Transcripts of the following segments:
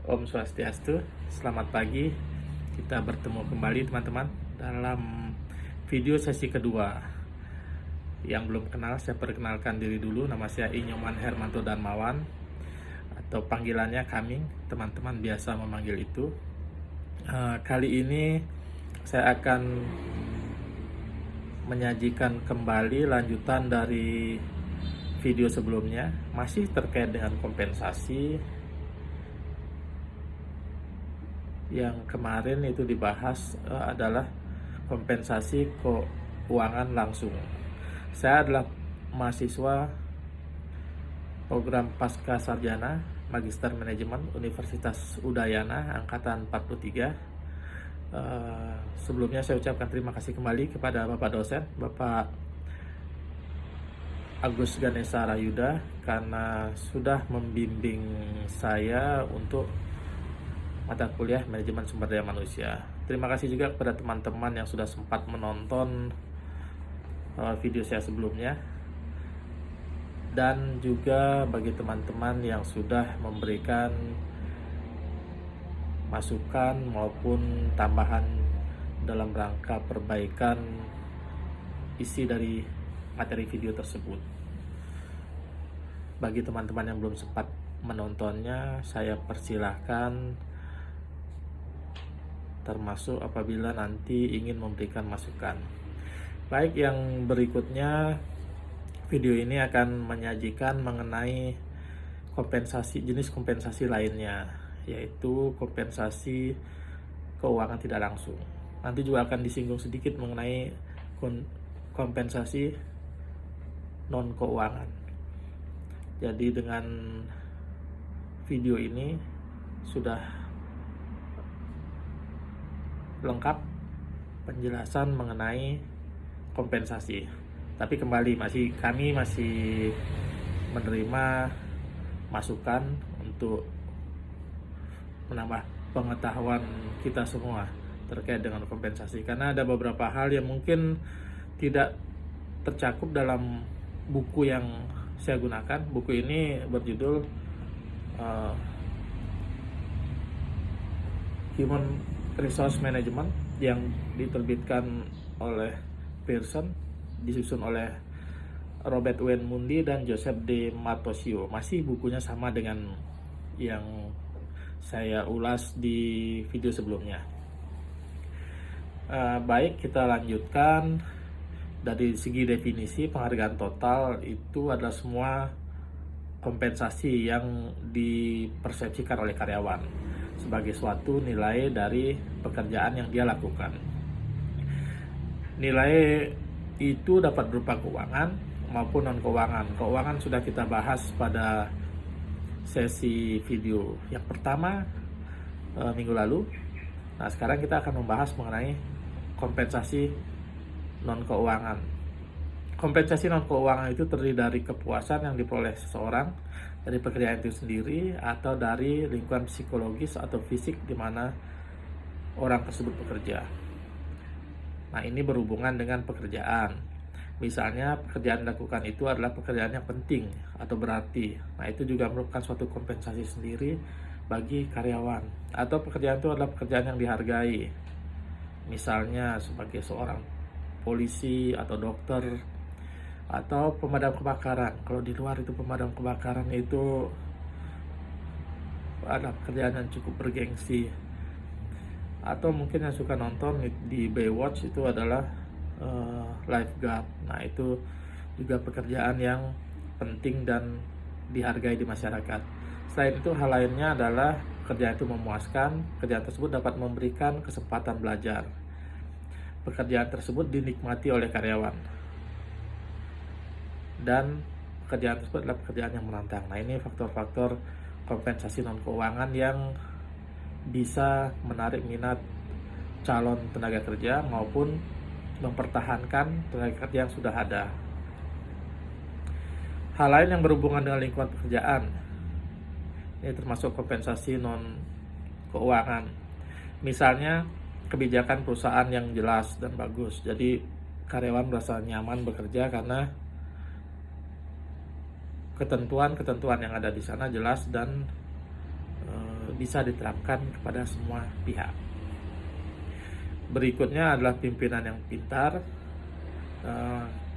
Om Swastiastu, selamat pagi. Kita bertemu kembali teman-teman dalam video sesi kedua. Yang belum kenal, saya perkenalkan diri dulu. Nama saya Inyoman Hermanto Darmawan, atau panggilannya Kaming, teman-teman biasa memanggil itu. Kali ini saya akan menyajikan kembali lanjutan dari video sebelumnya, masih terkait dengan kompensasi. Yang kemarin itu dibahas adalah kompensasi keuangan langsung. Saya adalah mahasiswa program Pasca Sarjana Magister Manajemen Universitas Udayana Angkatan 43. Sebelumnya saya ucapkan terima kasih kembali kepada Bapak dosen, Bapak Agus Ganesha Rayuda, karena sudah membimbing saya untuk mata kuliah Manajemen Sumber Daya Manusia. Terima kasih juga kepada teman-teman yang sudah sempat menonton video saya sebelumnya, dan juga bagi teman-teman yang sudah memberikan masukan maupun tambahan dalam rangka perbaikan isi dari materi video tersebut. Bagi teman-teman yang belum sempat menontonnya, saya persilahkan, termasuk apabila nanti ingin memberikan masukan. Baik, yang berikutnya video ini akan menyajikan mengenai kompensasi, jenis kompensasi lainnya, yaitu kompensasi keuangan tidak langsung. Nanti juga akan disinggung sedikit mengenai kompensasi non keuangan. Jadi dengan video ini sudah lengkap penjelasan mengenai kompensasi. Tapi kembali, kami masih menerima masukan untuk menambah pengetahuan kita semua terkait dengan kompensasi, karena ada beberapa hal yang mungkin tidak tercakup dalam buku yang saya gunakan. Buku ini berjudul Human Resource Management yang diterbitkan oleh Pearson, disusun oleh Robert Wayne Mundi dan Joseph D. Matosio. Masih bukunya sama dengan yang saya ulas di video sebelumnya. Baik, kita lanjutkan. Dari segi definisi, penghargaan total itu adalah semua kompensasi yang dipersepsikan oleh karyawan sebagai suatu nilai dari pekerjaan yang dia lakukan. Nilai itu dapat berupa keuangan maupun non keuangan. Keuangan sudah kita bahas pada sesi video yang pertama minggu lalu. Nah, sekarang kita akan membahas mengenai kompensasi non keuangan. Kompensasi non keuangan itu terdiri dari kepuasan yang diperoleh seseorang dari pekerjaan itu sendiri atau dari lingkungan psikologis atau fisik di mana orang tersebut bekerja. Nah, ini berhubungan dengan pekerjaan. Misalnya pekerjaan dilakukan itu adalah pekerjaan yang penting atau berarti. Nah, itu juga merupakan suatu kompensasi sendiri bagi karyawan. Atau pekerjaan itu adalah pekerjaan yang dihargai. Misalnya sebagai seorang polisi atau dokter atau pemadam kebakaran. Kalau di luar itu pemadam kebakaran itu adalah pekerjaan yang cukup bergengsi. Atau mungkin yang suka nonton di Baywatch itu adalah lifeguard. Nah, itu juga pekerjaan yang penting dan dihargai di masyarakat. Selain itu, hal lainnya adalah pekerjaan itu memuaskan. Pekerjaan tersebut dapat memberikan kesempatan belajar. Pekerjaan tersebut dinikmati oleh karyawan, dan pekerjaan tersebut adalah pekerjaan yang menantang. Nah, ini faktor-faktor kompensasi non keuangan yang bisa menarik minat calon tenaga kerja maupun mempertahankan tenaga kerja yang sudah ada. Hal lain yang berhubungan dengan lingkungan pekerjaan, ini termasuk kompensasi non keuangan. Misalnya kebijakan perusahaan yang jelas dan bagus, jadi karyawan merasa nyaman bekerja karena ketentuan-ketentuan yang ada di sana jelas dan bisa diterapkan kepada semua pihak. Berikutnya adalah pimpinan yang pintar,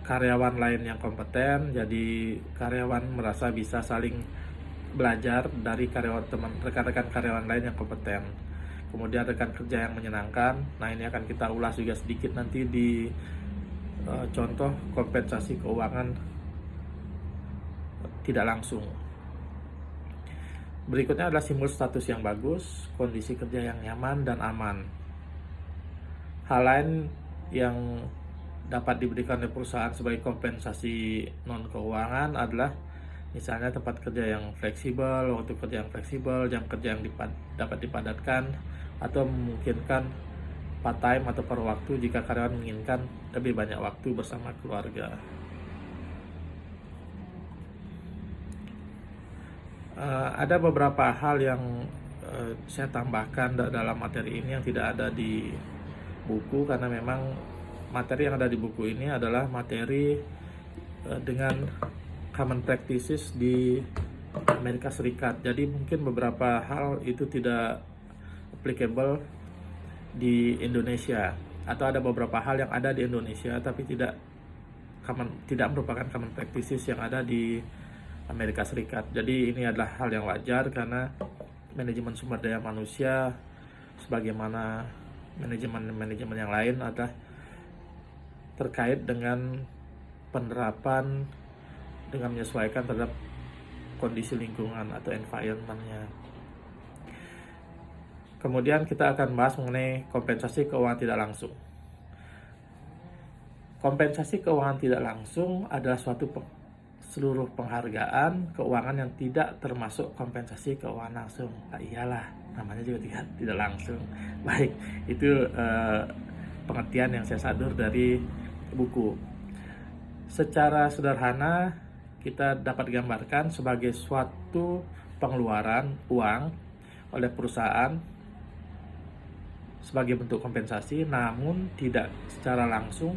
karyawan lain yang kompeten, jadi karyawan merasa bisa saling belajar dari rekan-rekan karyawan lain yang kompeten. Kemudian rekan kerja yang menyenangkan. Nah, ini akan kita ulas juga sedikit nanti di contoh kompensasi keuangan tidak langsung. Berikutnya adalah simbol status yang bagus, kondisi kerja yang nyaman dan aman. Hal lain yang dapat diberikan oleh perusahaan sebagai kompensasi non-keuangan adalah misalnya tempat kerja yang fleksibel, waktu kerja yang fleksibel, jam kerja yang dapat dipadatkan, atau memungkinkan part-time atau paruh waktu jika karyawan menginginkan lebih banyak waktu bersama keluarga. Ada beberapa hal yang saya tambahkan dalam materi ini yang tidak ada di buku, karena memang materi yang ada di buku ini adalah materi dengan common practices di Amerika Serikat. Jadi mungkin beberapa hal itu tidak applicable di Indonesia, atau ada beberapa hal yang ada di Indonesia tapi tidak merupakan common practices yang ada di Amerika Serikat. Jadi ini adalah hal yang wajar karena manajemen sumber daya manusia sebagaimana manajemen yang lain adalah terkait dengan penerapan dengan menyesuaikan terhadap kondisi lingkungan atau environment-nya. Kemudian kita akan bahas mengenai kompensasi keuangan tidak langsung. Kompensasi keuangan tidak langsung adalah suatu seluruh penghargaan keuangan yang tidak termasuk kompensasi keuangan langsung. Nah, iyalah, namanya juga tidak langsung. Baik, itu pengertian yang saya sadur dari buku. Secara sederhana kita dapat gambarkan sebagai suatu pengeluaran uang oleh perusahaan sebagai bentuk kompensasi, namun tidak secara langsung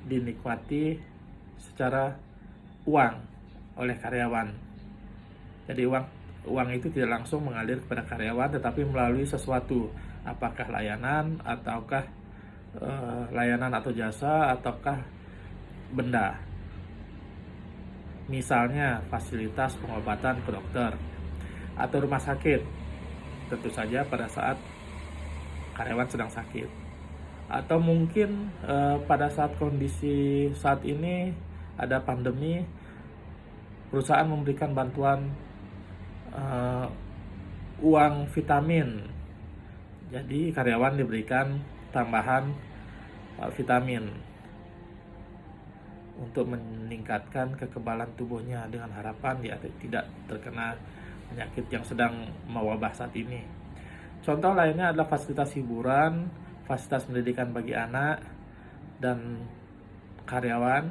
dinikmati secara uang oleh karyawan. Jadi uang itu tidak langsung mengalir kepada karyawan, tetapi melalui sesuatu, apakah layanan ataukah layanan atau jasa ataukah benda. Misalnya fasilitas pengobatan ke dokter atau rumah sakit, tentu saja pada saat karyawan sedang sakit, atau mungkin pada saat kondisi saat ini ada pandemi, perusahaan memberikan bantuan uang vitamin, jadi karyawan diberikan tambahan vitamin untuk meningkatkan kekebalan tubuhnya dengan harapan dia tidak terkena penyakit yang sedang mewabah saat ini. Contoh lainnya adalah fasilitas hiburan, fasilitas pendidikan bagi anak dan karyawan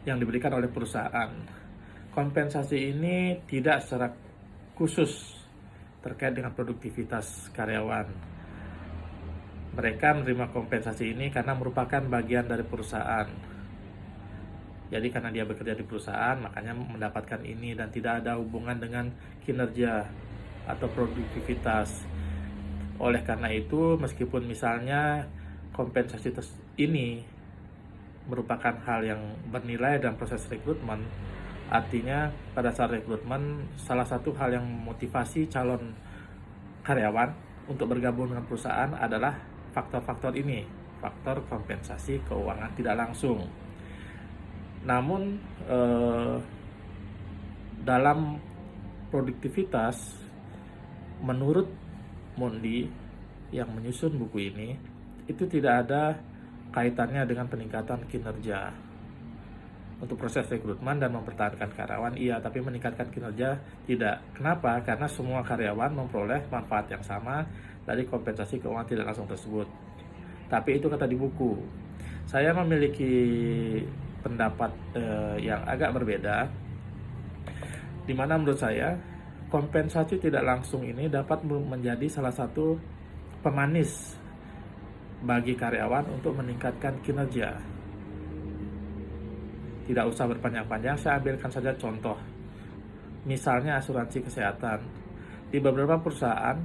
yang diberikan oleh perusahaan. Kompensasi ini tidak secara khusus terkait dengan produktivitas karyawan. Mereka menerima kompensasi ini karena merupakan bagian dari perusahaan. Jadi karena dia bekerja di perusahaan, makanya mendapatkan ini dan tidak ada hubungan dengan kinerja atau produktivitas. Oleh karena itu, meskipun misalnya kompensasi ini merupakan hal yang bernilai dalam proses rekrutmen, artinya pada saat rekrutmen salah satu hal yang memotivasi calon karyawan untuk bergabung dengan perusahaan adalah faktor-faktor ini, faktor kompensasi keuangan tidak langsung. Namun dalam produktivitas, menurut Mondi yang menyusun buku ini, itu tidak ada kaitannya dengan peningkatan kinerja. Untuk proses rekrutmen dan mempertahankan karyawan, iya, tapi meningkatkan kinerja tidak. Kenapa? Karena semua karyawan memperoleh manfaat yang sama dari kompensasi keuangan tidak langsung tersebut. Tapi itu kata di buku. Saya memiliki pendapat yang agak berbeda, di mana menurut saya kompensasi tidak langsung ini dapat menjadi salah satu pemanis bagi karyawan untuk meningkatkan kinerja. Tidak usah berpanjang-panjang, saya ambilkan saja contoh. Misalnya asuransi kesehatan. Di beberapa perusahaan,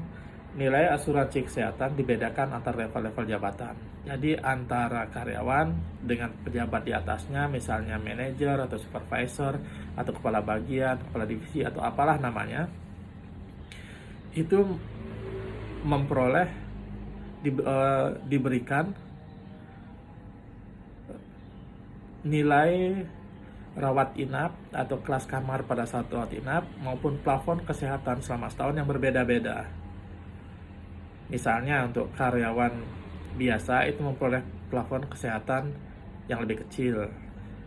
nilai asuransi kesehatan dibedakan antar level-level jabatan. Jadi antara karyawan dengan pejabat di atasnya, misalnya manajer atau supervisor atau kepala bagian, kepala divisi atau apalah namanya, itu memperoleh diberikan nilai rawat inap atau kelas kamar pada saat rawat inap maupun plafon kesehatan selama setahun yang berbeda-beda. Misalnya untuk karyawan biasa itu memperoleh plafon kesehatan yang lebih kecil,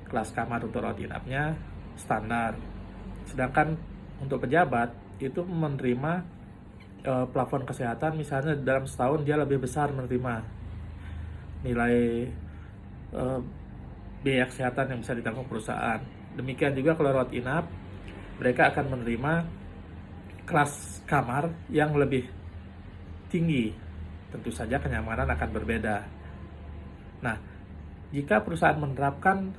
kelas kamar untuk rawat inapnya standar. Sedangkan untuk pejabat itu menerima plafon kesehatan, misalnya dalam setahun dia lebih besar menerima nilai biaya kesehatan yang bisa ditanggung perusahaan. Demikian juga kalau rawat inap, mereka akan menerima kelas kamar yang lebih tinggi. Tentu saja kenyamanan akan berbeda. Nah, jika perusahaan menerapkan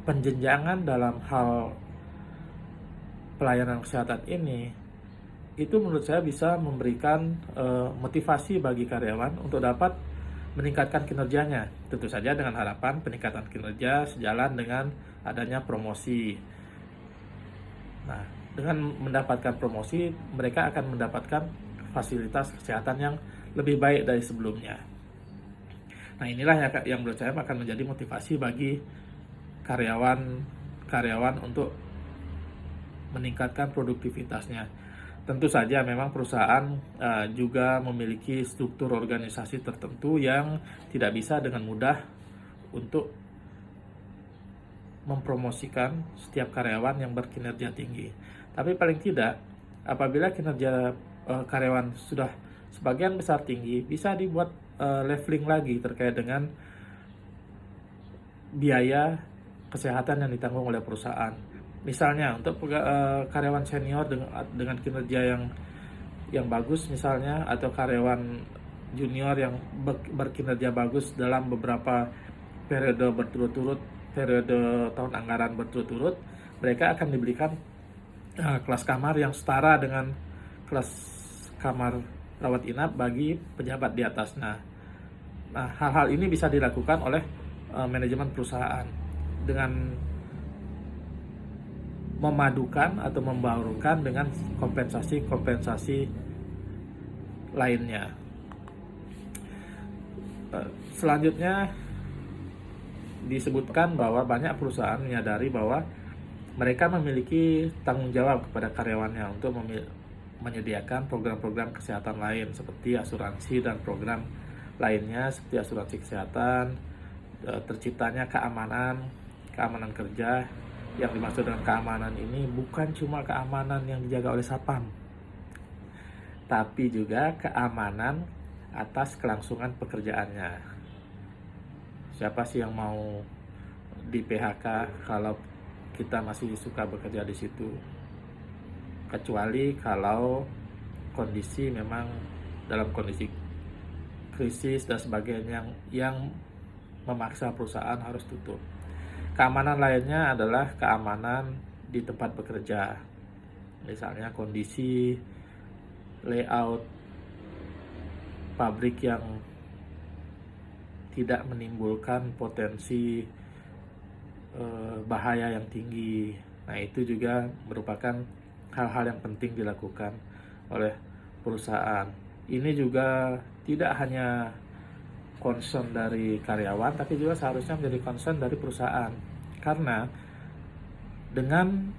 penjenjangan dalam hal pelayanan kesehatan ini, itu menurut saya bisa memberikan motivasi bagi karyawan untuk dapat meningkatkan kinerjanya. Tentu saja dengan harapan peningkatan kinerja sejalan dengan adanya promosi. Nah, dengan mendapatkan promosi, mereka akan mendapatkan fasilitas kesehatan yang lebih baik dari sebelumnya. Nah, inilah yang menurut saya akan menjadi motivasi bagi karyawan untuk meningkatkan produktivitasnya. Tentu saja memang perusahaan juga memiliki struktur organisasi tertentu yang tidak bisa dengan mudah untuk mempromosikan setiap karyawan yang berkinerja tinggi. Tapi paling tidak, apabila kinerja karyawan sudah sebagian besar tinggi, bisa dibuat leveling lagi terkait dengan biaya kesehatan yang ditanggung oleh perusahaan. Misalnya untuk karyawan senior dengan kinerja yang bagus misalnya, atau karyawan junior yang berkinerja bagus dalam beberapa periode berturut-turut, periode tahun anggaran berturut-turut, mereka akan diberikan kelas kamar yang setara dengan kelas kamar rawat inap bagi pejabat di atasnya. Nah, hal-hal ini bisa dilakukan oleh manajemen perusahaan dengan memadukan atau membaurkan dengan kompensasi-kompensasi lainnya. Selanjutnya disebutkan bahwa banyak perusahaan menyadari bahwa mereka memiliki tanggung jawab kepada karyawannya untuk menyediakan program-program kesehatan lain seperti asuransi dan program lainnya seperti asuransi kesehatan, terciptanya keamanan kerja. Yang dimaksud dengan keamanan ini bukan cuma keamanan yang dijaga oleh satpam, tapi juga keamanan atas kelangsungan pekerjaannya. Siapa sih yang mau di PHK kalau kita masih suka bekerja di situ? Kecuali kalau kondisi memang dalam kondisi krisis dan sebagainya yang memaksa perusahaan harus tutup. Keamanan lainnya adalah keamanan di tempat bekerja. Misalnya kondisi layout pabrik yang tidak menimbulkan potensi bahaya yang tinggi. Nah, itu juga merupakan hal-hal yang penting dilakukan oleh perusahaan. Ini juga tidak hanya concern dari karyawan, tapi juga seharusnya menjadi concern dari perusahaan. Karena dengan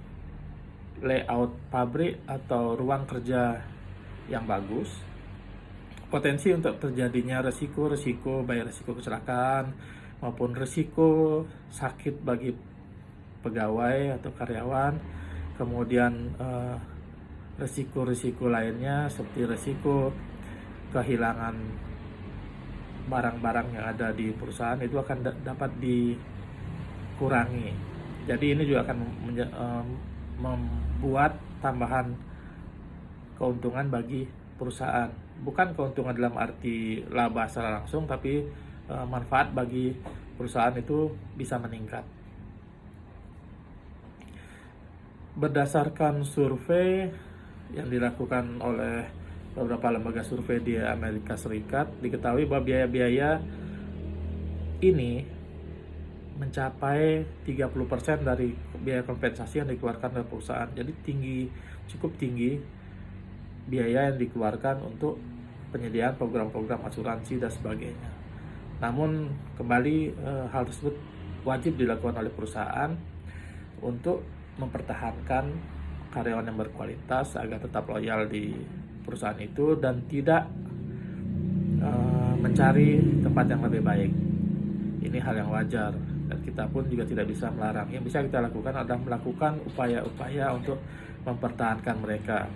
layout pabrik atau ruang kerja yang bagus, potensi untuk terjadinya resiko baik resiko kecelakaan maupun resiko sakit bagi pegawai atau karyawan, kemudian resiko lainnya seperti resiko kehilangan barang-barang yang ada di perusahaan itu akan dapat dikurangi. Jadi ini juga akan membuat tambahan keuntungan bagi perusahaan. Bukan keuntungan dalam arti laba secara langsung, tapi manfaat bagi perusahaan itu bisa meningkat. Berdasarkan survei yang dilakukan oleh beberapa lembaga survei di Amerika Serikat, diketahui bahwa biaya-biaya ini mencapai 30% dari biaya kompensasi yang dikeluarkan oleh perusahaan. Jadi cukup tinggi biaya yang dikeluarkan untuk penyediaan program-program asuransi dan sebagainya. Namun kembali hal tersebut wajib dilakukan oleh perusahaan untuk mempertahankan karyawan yang berkualitas agar tetap loyal di perusahaan itu dan tidak mencari tempat yang lebih baik. Ini hal yang wajar dan kita pun juga tidak bisa melarang. Yang bisa kita lakukan adalah melakukan upaya-upaya untuk mempertahankan mereka.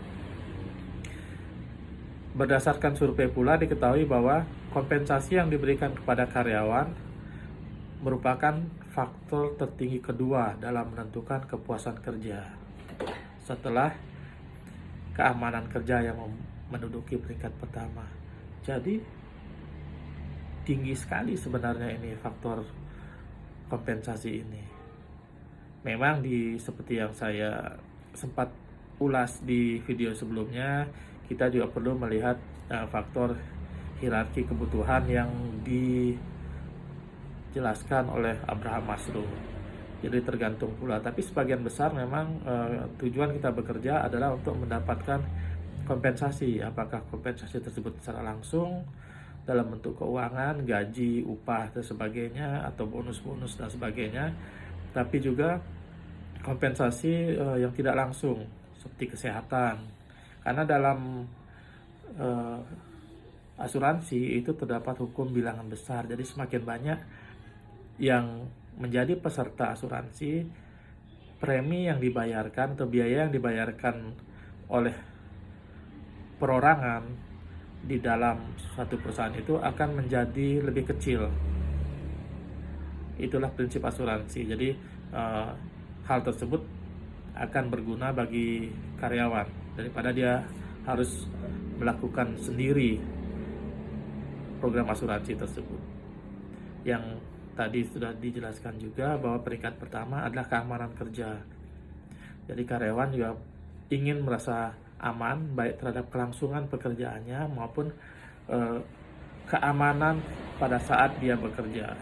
Berdasarkan survei pula diketahui bahwa kompensasi yang diberikan kepada karyawan merupakan faktor tertinggi kedua dalam menentukan kepuasan kerja setelah keamanan kerja yang menduduki peringkat pertama. Jadi tinggi sekali sebenarnya ini faktor kompensasi ini. Memang seperti yang saya sempat ulas di video sebelumnya, kita juga perlu melihat faktor hierarki kebutuhan yang dijelaskan oleh Abraham Maslow. Jadi tergantung pula, tapi sebagian besar memang tujuan kita bekerja adalah untuk mendapatkan kompensasi. Apakah kompensasi tersebut secara langsung dalam bentuk keuangan, gaji, upah dan sebagainya, atau bonus-bonus dan sebagainya, tapi juga kompensasi yang tidak langsung seperti kesehatan. Karena dalam asuransi itu terdapat hukum bilangan besar, jadi semakin banyak yang menjadi peserta asuransi, premi yang dibayarkan atau biaya yang dibayarkan oleh perorangan di dalam suatu perusahaan itu akan menjadi lebih kecil. Itulah prinsip asuransi. Jadi hal tersebut akan berguna bagi karyawan daripada dia harus melakukan sendiri program asuransi tersebut. Yang tadi sudah dijelaskan juga bahwa peringkat pertama adalah keamanan kerja. Jadi karyawan juga ingin merasa aman baik terhadap kelangsungan pekerjaannya maupun keamanan pada saat dia bekerja.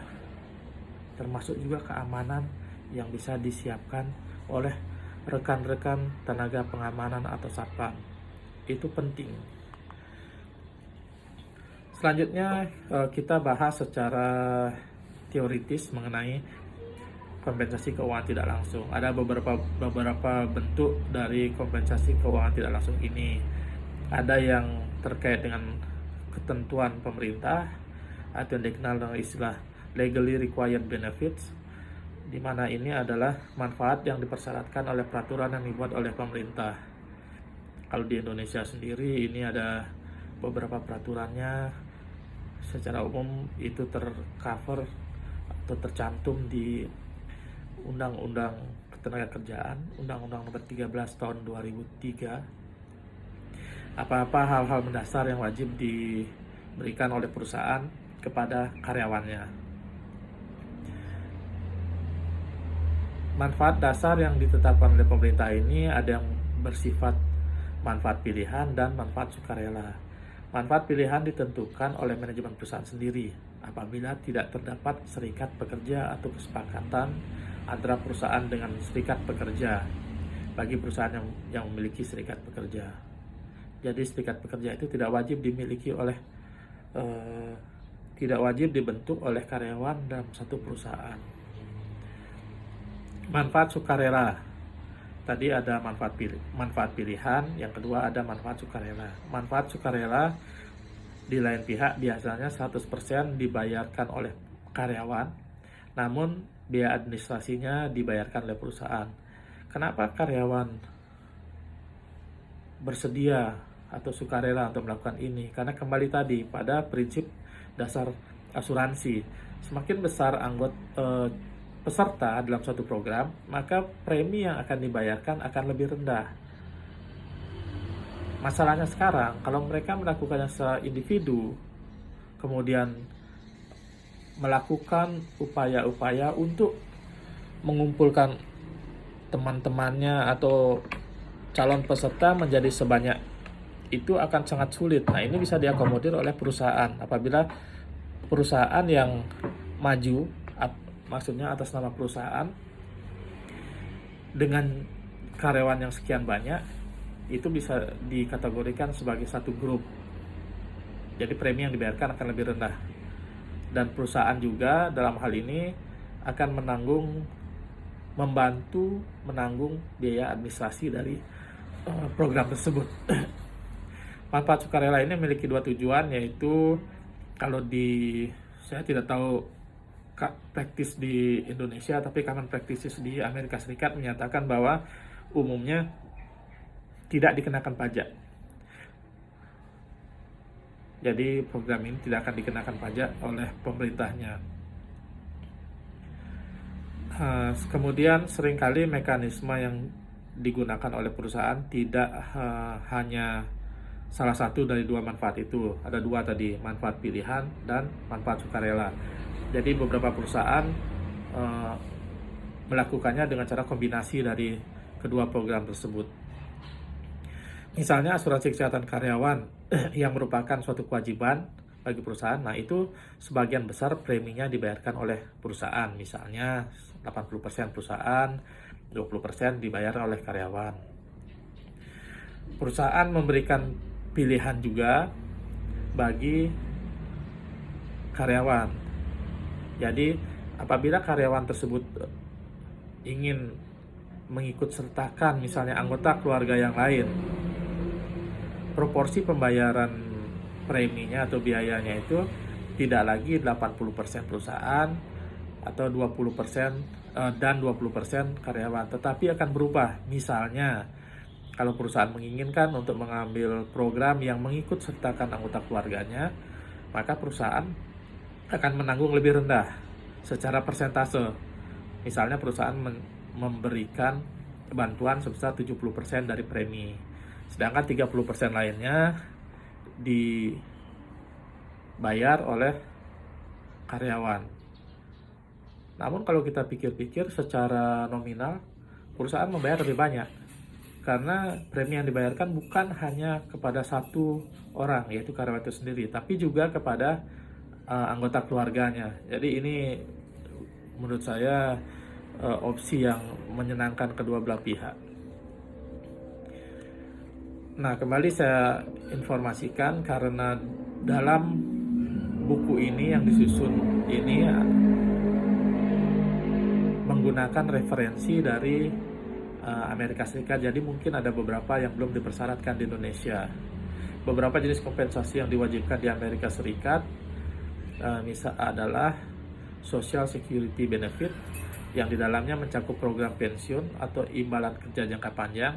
Termasuk juga keamanan yang bisa disiapkan oleh rekan-rekan tenaga pengamanan atau satpam. Itu penting. Selanjutnya kita bahas secara teoritis mengenai kompensasi keuangan tidak langsung. Ada beberapa bentuk dari kompensasi keuangan tidak langsung ini. Ada yang terkait dengan ketentuan pemerintah atau yang dikenal dengan istilah legally required benefits, di mana ini adalah manfaat yang dipersyaratkan oleh peraturan yang dibuat oleh pemerintah. Kalau di Indonesia sendiri ini ada beberapa peraturannya, secara umum itu tercover atau tercantum di Undang-Undang Ketenagakerjaan, Undang-Undang Nomor 13 Tahun 2003. Apa-apa hal-hal mendasar yang wajib diberikan oleh perusahaan kepada karyawannya. Manfaat dasar yang ditetapkan oleh pemerintah ini ada yang bersifat manfaat pilihan dan manfaat sukarela. Manfaat pilihan ditentukan oleh manajemen perusahaan sendiri apabila tidak terdapat serikat pekerja atau kesepakatan antara perusahaan dengan serikat pekerja bagi perusahaan yang memiliki serikat pekerja. Jadi serikat pekerja itu tidak wajib dibentuk oleh karyawan dalam satu perusahaan. Manfaat sukarela. Tadi ada manfaat pilihan, yang kedua ada manfaat sukarela. Manfaat sukarela di lain pihak biasanya 100% dibayarkan oleh karyawan, namun biaya administrasinya dibayarkan oleh perusahaan. Kenapa karyawan bersedia atau sukarela untuk melakukan ini? Karena kembali tadi pada prinsip dasar asuransi, semakin besar peserta dalam suatu program, maka premi yang akan dibayarkan akan lebih rendah. Masalahnya sekarang, kalau mereka melakukannya secara individu, kemudian melakukan upaya-upaya untuk mengumpulkan teman-temannya atau calon peserta menjadi sebanyak itu akan sangat sulit. Nah, ini bisa diakomodir oleh perusahaan. Apabila perusahaan yang maju, maksudnya atas nama perusahaan, dengan karyawan yang sekian banyak, itu bisa dikategorikan sebagai satu grup. Jadi premi yang dibayarkan akan lebih rendah. Dan perusahaan juga dalam hal ini akan membantu menanggung biaya administrasi dari program tersebut. Manfaat sukarela ini memiliki dua tujuan, yaitu saya tidak tahu praktis di Indonesia, tapi common practices di Amerika Serikat menyatakan bahwa umumnya tidak dikenakan pajak. Jadi program ini tidak akan dikenakan pajak oleh pemerintahnya. Kemudian seringkali mekanisme yang digunakan oleh perusahaan tidak hanya salah satu dari dua manfaat itu. Ada dua tadi, manfaat pilihan dan manfaat sukarela. Jadi beberapa perusahaan melakukannya dengan cara kombinasi dari kedua program tersebut. Misalnya asuransi kesehatan karyawan yang merupakan suatu kewajiban bagi perusahaan. Nah, itu sebagian besar preminya dibayarkan oleh perusahaan. Misalnya 80% perusahaan, 20% dibayar oleh karyawan. Perusahaan memberikan pilihan juga bagi karyawan. Jadi, apabila karyawan tersebut ingin mengikut sertakan misalnya anggota keluarga yang lain, proporsi pembayaran preminya atau biayanya itu tidak lagi 80% perusahaan atau 20% dan 20% karyawan, tetapi akan berubah. Misalnya, kalau perusahaan menginginkan untuk mengambil program yang mengikut sertakan anggota keluarganya, maka perusahaan akan menanggung lebih rendah secara persentase. Misalnya perusahaan memberikan bantuan sebesar 70% dari premi, sedangkan 30% lainnya dibayar oleh karyawan. Namun kalau kita pikir-pikir secara nominal, perusahaan membayar lebih banyak karena premi yang dibayarkan bukan hanya kepada satu orang, yaitu karyawan itu sendiri, tapi juga kepada anggota keluarganya. Jadi ini menurut saya opsi yang menyenangkan kedua belah pihak. Nah, kembali saya informasikan karena dalam buku ini yang disusun ini menggunakan referensi dari Amerika Serikat, jadi mungkin ada beberapa yang belum dipersyaratkan di Indonesia. Beberapa jenis kompensasi yang diwajibkan di Amerika Serikat misal adalah Social Security Benefit, yang di dalamnya mencakup program pensiun atau imbalan kerja jangka panjang,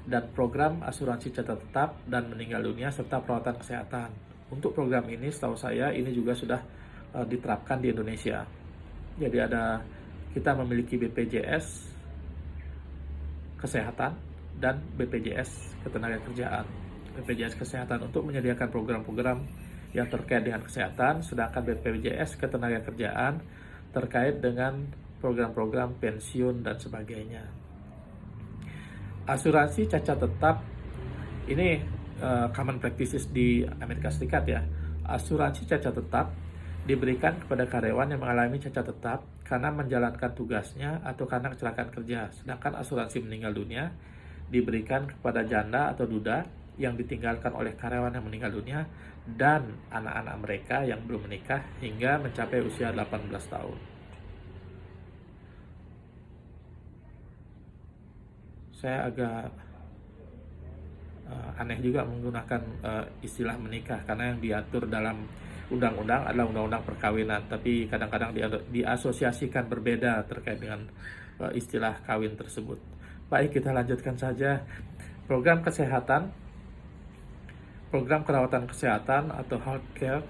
dan program asuransi catat tetap dan meninggal dunia, serta perawatan kesehatan. Untuk program ini setahu saya ini juga sudah diterapkan di Indonesia. Jadi kita memiliki BPJS Kesehatan dan BPJS Ketenagakerjaan. BPJS Kesehatan untuk menyediakan program-program yang terkait dengan kesehatan, sedangkan BPJS Ketenagakerjaan terkait dengan program-program pensiun dan sebagainya. Asuransi cacat tetap ini common practices di Amerika Serikat ya. Asuransi cacat tetap diberikan kepada karyawan yang mengalami cacat tetap karena menjalankan tugasnya atau karena kecelakaan kerja. Sedangkan asuransi meninggal dunia diberikan kepada janda atau duda yang ditinggalkan oleh karyawan yang meninggal dunia dan anak-anak mereka yang belum menikah hingga mencapai usia 18 tahun. Saya agak aneh juga menggunakan istilah menikah karena yang diatur dalam undang-undang adalah undang-undang perkawinan, tapi kadang-kadang diasosiasikan berbeda terkait dengan istilah kawin tersebut. Baik, kita lanjutkan saja. Program kesehatan, program perawatan kesehatan atau healthcare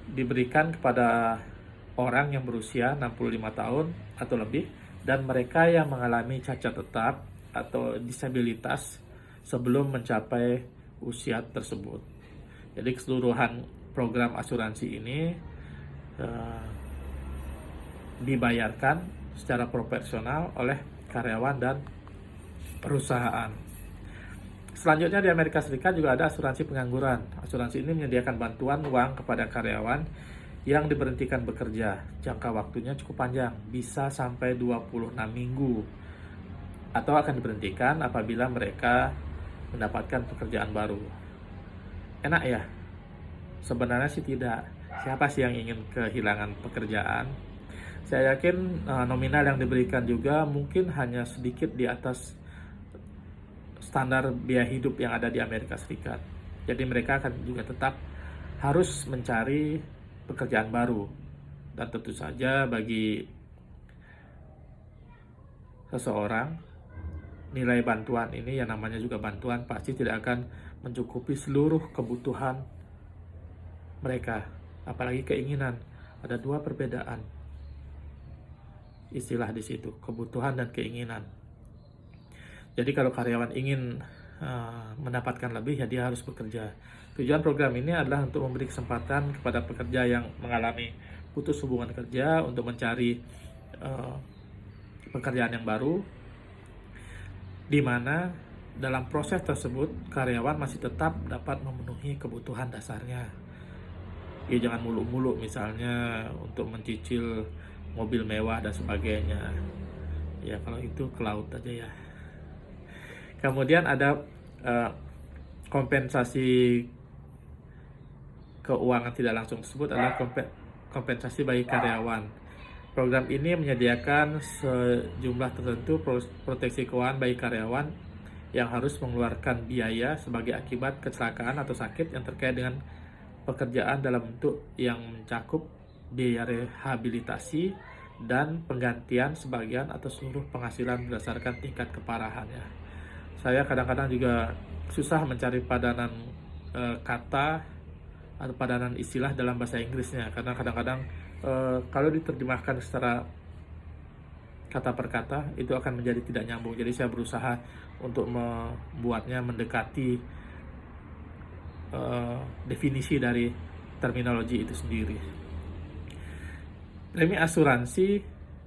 diberikan kepada orang yang berusia 65 tahun atau lebih dan mereka yang mengalami cacat tetap atau disabilitas sebelum mencapai usia tersebut. Jadi keseluruhan program asuransi ini dibayarkan secara proporsional oleh karyawan dan perusahaan. Selanjutnya di Amerika Serikat juga ada asuransi pengangguran. Asuransi ini menyediakan bantuan uang kepada karyawan yang diberhentikan bekerja. Jangka waktunya cukup panjang, bisa sampai 26 minggu. Atau akan diberhentikan apabila mereka mendapatkan pekerjaan baru. Enak ya? Sebenarnya sih tidak. Siapa sih yang ingin kehilangan pekerjaan? Saya yakin nominal yang diberikan juga mungkin hanya sedikit di atas standar biaya hidup yang ada di Amerika Serikat. Jadi mereka akan juga tetap harus mencari pekerjaan baru. Dan tentu saja bagi seseorang, nilai bantuan ini yang namanya juga bantuan pasti tidak akan mencukupi seluruh kebutuhan mereka. Apalagi keinginan. Ada dua perbedaan istilah di situ, kebutuhan dan keinginan. Jadi kalau karyawan ingin mendapatkan lebih, ya dia harus bekerja. Tujuan program ini adalah untuk memberi kesempatan kepada pekerja yang mengalami putus hubungan kerja untuk mencari pekerjaan yang baru, di mana dalam proses tersebut karyawan masih tetap dapat memenuhi kebutuhan dasarnya. Ya jangan muluk-muluk misalnya untuk mencicil mobil mewah dan sebagainya. Ya kalau itu ke laut aja ya. Kemudian ada kompensasi keuangan tidak langsung tersebut adalah kompensasi bagi karyawan. Program ini menyediakan sejumlah tertentu proteksi keuangan bagi karyawan yang harus mengeluarkan biaya sebagai akibat kecelakaan atau sakit yang terkait dengan pekerjaan dalam bentuk yang mencakup biaya rehabilitasi dan penggantian sebagian atau seluruh penghasilan berdasarkan tingkat keparahannya. Saya kadang-kadang juga susah mencari padanan kata atau padanan istilah dalam bahasa Inggrisnya, karena kadang-kadang kalau diterjemahkan secara kata per kata itu akan menjadi tidak nyambung. Jadi saya berusaha untuk membuatnya mendekati definisi dari terminologi itu sendiri. Premi asuransi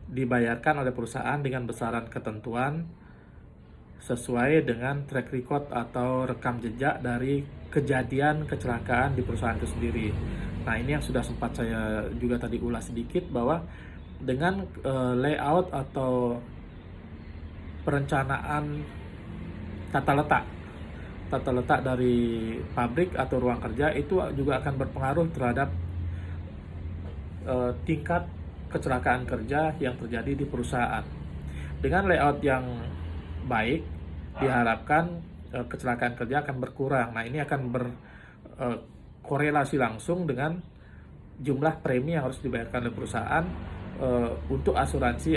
dibayarkan oleh perusahaan dengan besaran ketentuan sesuai dengan track record atau rekam jejak dari kejadian kecelakaan di perusahaan itu sendiri. Nah ini yang sudah sempat saya juga tadi ulas sedikit, bahwa dengan layout atau perencanaan tata letak dari pabrik atau ruang kerja itu juga akan berpengaruh terhadap tingkat kecelakaan kerja yang terjadi di perusahaan. Dengan layout yang baik, diharapkan kecelakaan kerja akan berkurang. Nah ini akan berkorelasi langsung dengan jumlah premi yang harus dibayarkan oleh perusahaan untuk asuransi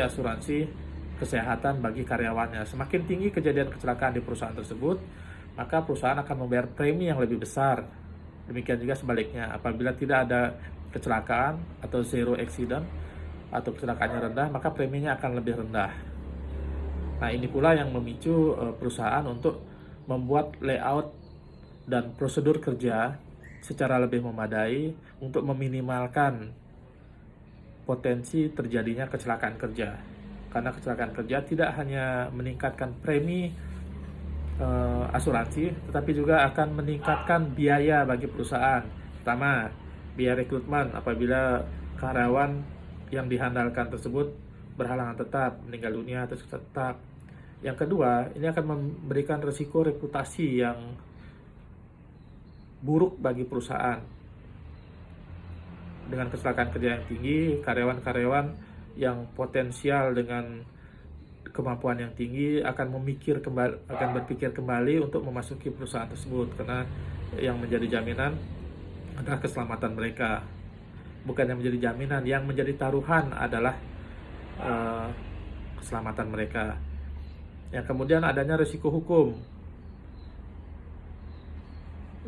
kesehatan bagi karyawannya. Semakin tinggi kejadian kecelakaan di perusahaan tersebut, maka perusahaan akan membayar premi yang lebih besar. Demikian juga sebaliknya, apabila tidak ada kecelakaan atau zero accident atau kecelakaannya rendah, maka preminya akan lebih rendah. Nah ini pula yang memicu perusahaan untuk membuat layout dan prosedur kerja secara lebih memadai untuk meminimalkan potensi terjadinya kecelakaan kerja. Karena kecelakaan kerja tidak hanya meningkatkan premi asuransi, tetapi juga akan meningkatkan biaya bagi perusahaan. Pertama, biaya rekrutmen apabila karyawan yang dihandalkan tersebut berhalangan tetap, meninggal dunia atau tetap. Yang kedua, ini akan memberikan risiko reputasi yang buruk bagi perusahaan. Dengan kecelakaan kerja yang tinggi, karyawan-karyawan yang potensial dengan kemampuan yang tinggi akan berpikir kembali untuk memasuki perusahaan tersebut, karena yang menjadi jaminan adalah keselamatan mereka. Bukan yang menjadi jaminan, yang menjadi taruhan adalah keselamatan mereka. Yang kemudian adanya risiko hukum.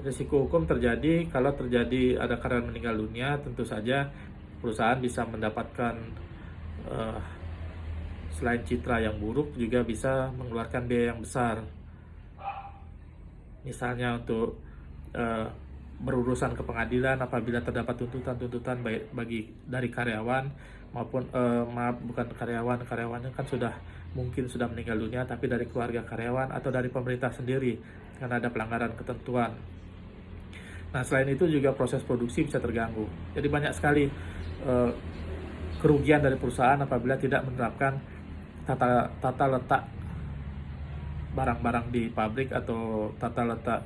Risiko hukum terjadi kalau ada karyawan meninggal dunia, tentu saja perusahaan bisa mendapatkan selain citra yang buruk juga bisa mengeluarkan biaya yang besar. Misalnya untuk berurusan ke pengadilan apabila terdapat tuntutan-tuntutan dari karyawan maupun maaf, bukan karyawan, karyawannya kan mungkin sudah meninggal dunia, tapi dari keluarga karyawan atau dari pemerintah sendiri karena ada pelanggaran ketentuan. Nah, selain itu juga proses produksi bisa terganggu. Jadi banyak sekali kerugian dari perusahaan apabila tidak menerapkan tata letak barang-barang di pabrik atau tata letak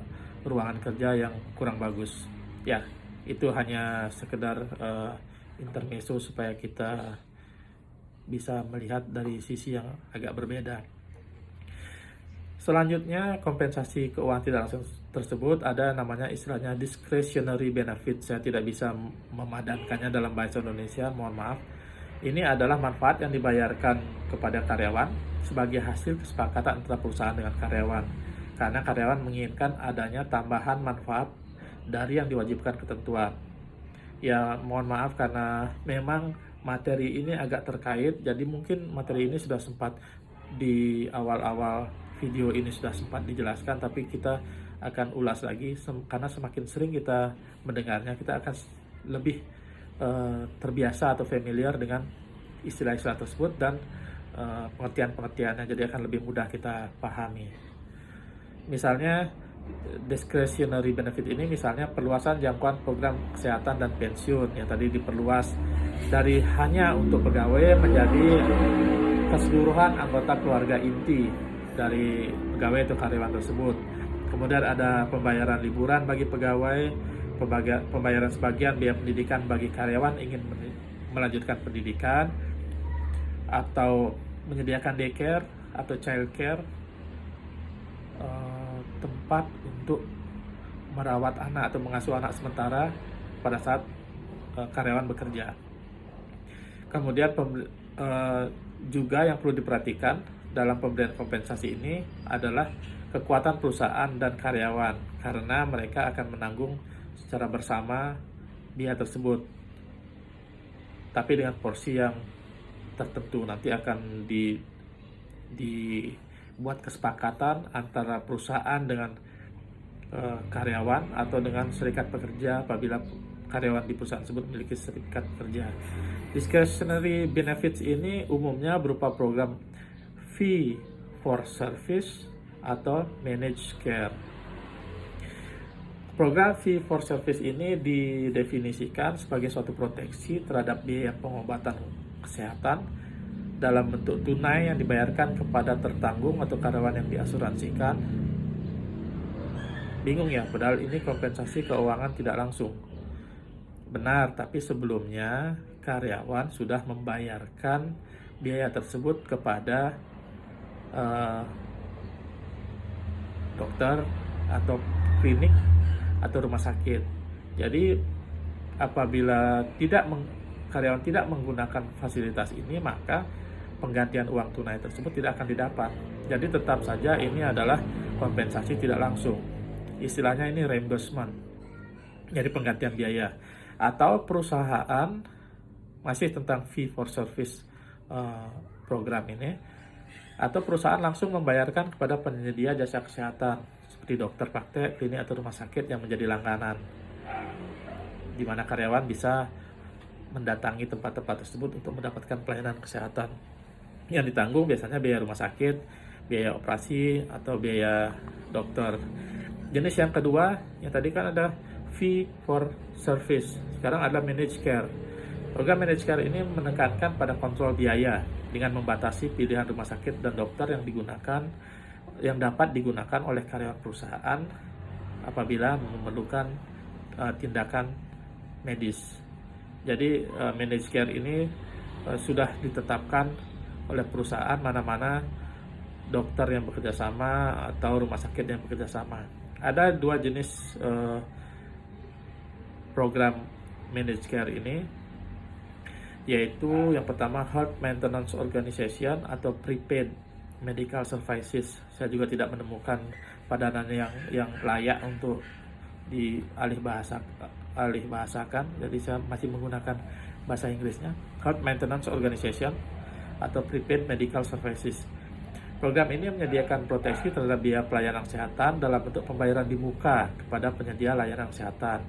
ruangan kerja yang kurang bagus. Ya, itu hanya sekedar intermezzo supaya kita bisa melihat dari sisi yang agak berbeda. Selanjutnya, kompensasi keuangan tidak langsung tersebut ada namanya istilahnya discretionary benefit. Saya tidak bisa memadankannya dalam bahasa Indonesia, mohon maaf. Ini adalah manfaat yang dibayarkan kepada karyawan sebagai hasil kesepakatan antara perusahaan dengan karyawan. Karena karyawan menginginkan adanya tambahan manfaat dari yang diwajibkan ketentuan. Ya, mohon maaf karena memang materi ini agak terkait, jadi mungkin materi ini sudah sempat di awal-awal video ini sudah sempat dijelaskan, tapi kita akan ulas lagi karena semakin sering kita mendengarnya, kita akan lebih terbiasa atau familiar dengan istilah-istilah tersebut dan pengertian-pengertiannya, jadi akan lebih mudah kita pahami. Misalnya discretionary benefit ini misalnya perluasan jangkauan program kesehatan dan pensiun yang tadi diperluas dari hanya untuk pegawai menjadi keseluruhan anggota keluarga inti dari pegawai atau karyawan tersebut. Kemudian ada pembayaran liburan bagi pegawai, pembayaran sebagian biaya pendidikan bagi karyawan ingin melanjutkan pendidikan, atau menyediakan daycare atau childcare, tempat untuk merawat anak atau mengasuh anak sementara pada saat karyawan bekerja. Kemudian juga yang perlu diperhatikan dalam pemberian kompensasi ini adalah kekuatan perusahaan dan karyawan, karena mereka akan menanggung secara bersama biaya tersebut, tapi dengan porsi yang tertentu. Nanti akan dibuat kesepakatan antara perusahaan dengan karyawan atau dengan serikat pekerja apabila karyawan di perusahaan tersebut memiliki serikat pekerja. Discretionary benefits ini umumnya berupa program fee for service atau managed care. Program fee for service ini didefinisikan sebagai suatu proteksi terhadap biaya pengobatan kesehatan dalam bentuk tunai yang dibayarkan kepada tertanggung atau karyawan yang diasuransikan. Bingung ya, padahal ini kompensasi keuangan tidak langsung. Benar, tapi sebelumnya karyawan sudah membayarkan biaya tersebut kepada dokter atau klinik atau rumah sakit. Jadi apabila karyawan tidak menggunakan fasilitas ini, maka penggantian uang tunai tersebut tidak akan didapat. Jadi tetap saja ini adalah kompensasi tidak langsung. Istilahnya ini reimbursement, jadi penggantian biaya. Atau perusahaan, masih tentang fee for service program ini, atau perusahaan langsung membayarkan kepada penyedia jasa kesehatan seperti dokter praktek, klinik atau rumah sakit yang menjadi langganan, di mana karyawan bisa mendatangi tempat-tempat tersebut untuk mendapatkan pelayanan kesehatan. Yang ditanggung biasanya biaya rumah sakit, biaya operasi, atau biaya dokter. Jenis yang kedua, yang tadi kan ada fee for service, sekarang ada managed care. Program managed care ini menekankan pada kontrol biaya dengan membatasi pilihan rumah sakit dan dokter yang dapat digunakan oleh karyawan perusahaan apabila memerlukan tindakan medis. Jadi managed care ini sudah ditetapkan oleh perusahaan mana-mana dokter yang bekerja sama atau rumah sakit yang bekerja sama. Ada dua jenis program managed care ini, yaitu yang pertama Health Maintenance Organization atau Prepaid Medical Services. Saya juga tidak menemukan padanan yang layak untuk alih bahasakan, jadi saya masih menggunakan bahasa Inggrisnya. Health Maintenance Organization atau Prepaid Medical Services. Program ini menyediakan proteksi terhadap biaya pelayanan kesehatan dalam bentuk pembayaran di muka kepada penyedia layanan kesehatan.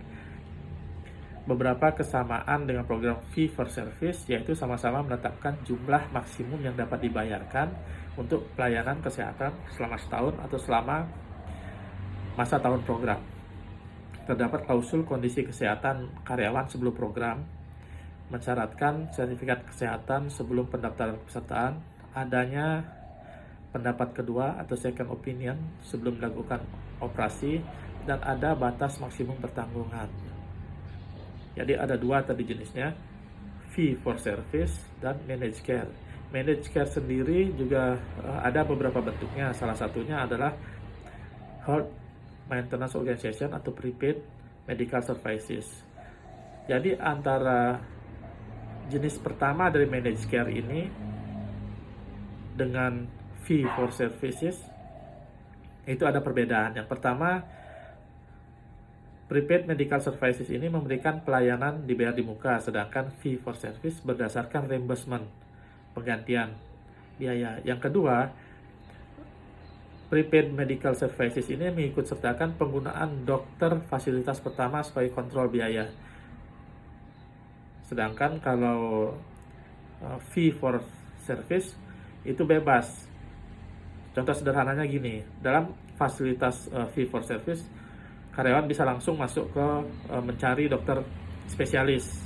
beberapa kesamaan dengan program fee for service, yaitu sama-sama menetapkan jumlah maksimum yang dapat dibayarkan untuk pelayanan kesehatan selama setahun atau selama masa tahun program. Terdapat klausul kondisi kesehatan karyawan sebelum program, mensyaratkan sertifikat kesehatan sebelum pendaftaran pesertaan, adanya pendapat kedua atau second opinion sebelum dilakukan operasi, dan ada batas maksimum pertanggungan. Jadi ada dua tadi jenisnya, fee for service dan managed care. Managed care sendiri juga ada beberapa bentuknya. Salah satunya adalah Health Maintenance Organization atau Prepaid Medical Services. Jadi antara jenis pertama dari managed care ini dengan fee for services itu ada perbedaan. Yang pertama, Prepaid Medical Services ini memberikan pelayanan dibayar di muka, sedangkan fee for service berdasarkan reimbursement, penggantian biaya. Yang kedua, Prepaid Medical Services ini mengikut sertakan penggunaan dokter fasilitas pertama sebagai kontrol biaya. Sedangkan kalau fee for service itu bebas. Contoh sederhananya gini, dalam fasilitas fee for service, karyawan bisa langsung masuk ke mencari dokter spesialis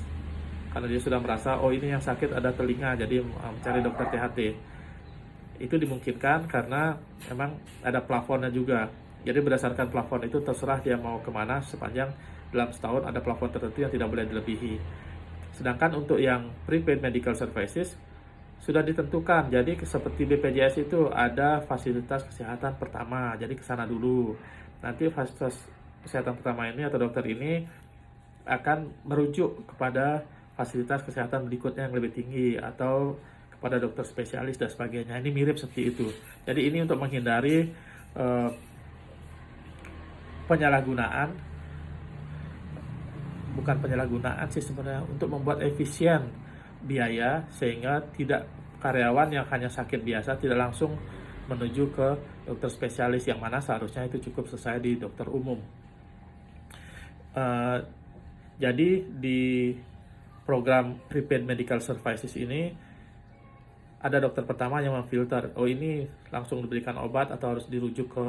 karena dia sudah merasa, oh ini yang sakit ada telinga, jadi mencari dokter THT. Itu dimungkinkan karena memang ada plafonnya juga. Jadi berdasarkan plafon itu terserah dia mau kemana, sepanjang dalam setahun ada plafon tertentu yang tidak boleh dilebihi. Sedangkan untuk yang prepaid medical services sudah ditentukan. Jadi seperti BPJS itu ada fasilitas kesehatan pertama, jadi ke sana dulu. Nanti fasilitas kesehatan pertama ini atau dokter ini akan merujuk kepada fasilitas kesehatan berikutnya yang lebih tinggi atau kepada dokter spesialis dan sebagainya. Ini mirip seperti itu. Jadi ini untuk menghindari penyalahgunaan, bukan penyalahgunaan sih sebenarnya, untuk membuat efisien biaya sehingga tidak karyawan yang hanya sakit biasa tidak langsung menuju ke dokter spesialis yang mana seharusnya itu cukup selesai di dokter umum. Jadi di program Prepaid Medical Services ini ada dokter pertama yang memfilter, oh ini langsung diberikan obat atau harus dirujuk ke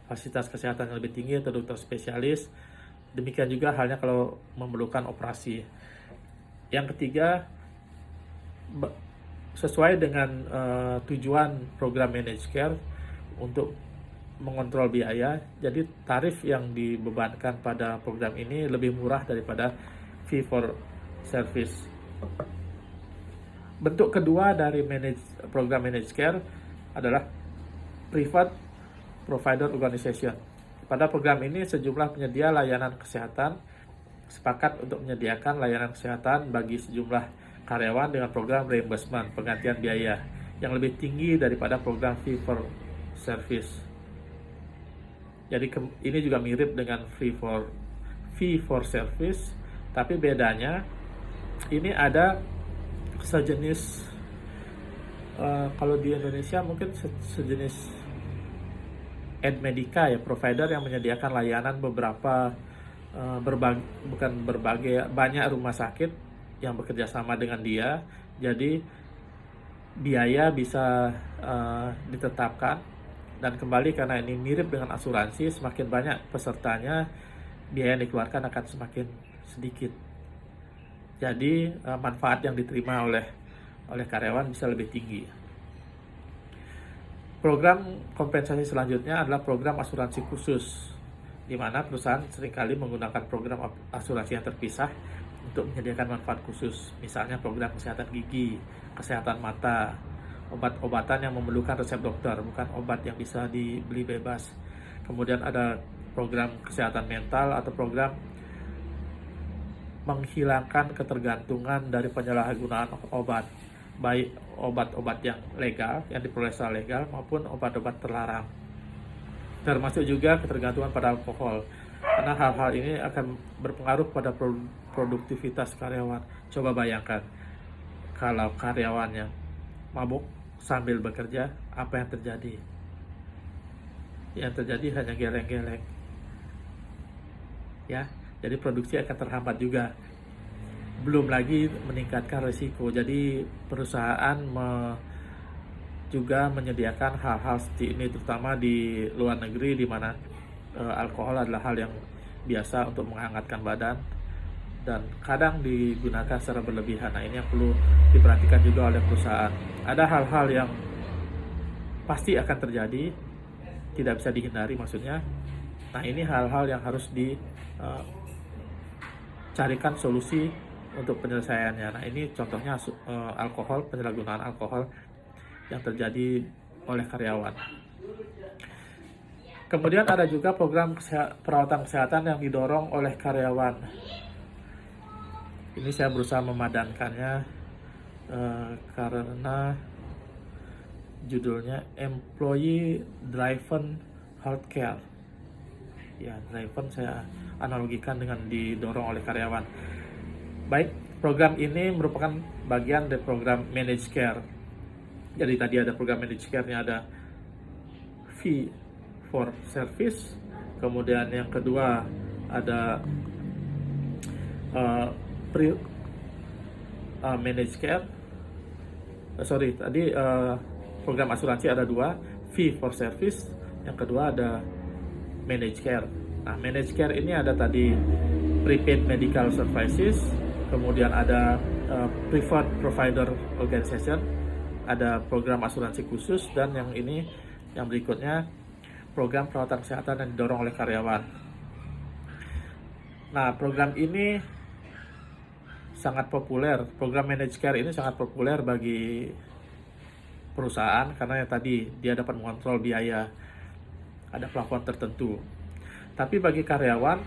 fasilitas kesehatan yang lebih tinggi atau dokter spesialis. Demikian juga halnya kalau memerlukan operasi. Yang ketiga, sesuai dengan tujuan program managed care untuk mengontrol biaya, jadi tarif yang dibebankan pada program ini lebih murah daripada fee for service. Bentuk kedua dari program managed care adalah private provider organization. Pada program ini sejumlah penyedia layanan kesehatan sepakat untuk menyediakan layanan kesehatan bagi sejumlah karyawan dengan program reimbursement, penggantian biaya yang lebih tinggi daripada program fee for service. Jadi ini juga mirip dengan fee for service, tapi bedanya ini ada sejenis kalau di Indonesia mungkin sejenis Edmedica ya, provider yang menyediakan layanan beberapa banyak rumah sakit yang bekerja sama dengan dia. Jadi biaya bisa ditetapkan. Dan kembali karena ini mirip dengan asuransi, semakin banyak pesertanya, biaya yang dikeluarkan akan semakin sedikit. Jadi manfaat yang diterima oleh karyawan bisa lebih tinggi. Program kompensasi selanjutnya adalah program asuransi khusus, di mana perusahaan seringkali menggunakan program asuransi yang terpisah untuk menyediakan manfaat khusus. Misalnya program kesehatan gigi, kesehatan mata, obat-obatan yang memerlukan resep dokter, bukan obat yang bisa dibeli bebas. Kemudian ada program kesehatan mental atau program menghilangkan ketergantungan dari penyalahgunaan obat, baik obat-obat yang legal, yang diperoleh secara legal, maupun obat-obat terlarang. Termasuk juga ketergantungan pada alkohol, karena hal-hal ini akan berpengaruh pada produktivitas karyawan. Coba bayangkan, kalau karyawannya mabuk sambil bekerja, apa yang terjadi? Yang terjadi hanya geleng-geleng. Ya, Jadi produksi akan terhambat juga. Belum lagi meningkatkan risiko. Jadi perusahaan juga menyediakan hal-hal seperti ini, terutama di luar negeri di mana alkohol adalah hal yang biasa untuk menghangatkan badan dan kadang digunakan secara berlebihan. Nah, ini yang perlu diperhatikan juga oleh perusahaan. Ada hal-hal yang pasti akan terjadi, tidak bisa dihindari maksudnya. Nah, ini hal-hal yang harus dicarikan solusi untuk penyelesaiannya. Nah, ini contohnya alkohol, penyalahgunaan alkohol yang terjadi oleh karyawan. Kemudian ada juga program perawatan kesehatan yang didorong oleh karyawan. Ini saya berusaha memadankannya karena judulnya Employee Driven Healthcare. Ya, driven saya analogikan dengan didorong oleh karyawan. Baik, program ini merupakan bagian dari program Managed Care. Jadi tadi ada program Managed Care-nya, ada fee for service, kemudian yang kedua ada Managed Care. Program asuransi ada dua, fee for service, yang kedua ada Managed Care. Nah, Managed Care ini ada tadi prepaid medical services, kemudian ada preferred provider organization, ada program asuransi khusus, dan yang berikutnya program perawatan kesehatan yang didorong oleh karyawan. Nah, program ini sangat populer. Program Managed Care ini sangat populer bagi perusahaan karena tadi dia dapat mengontrol biaya, ada plafon tertentu. Tapi bagi karyawan,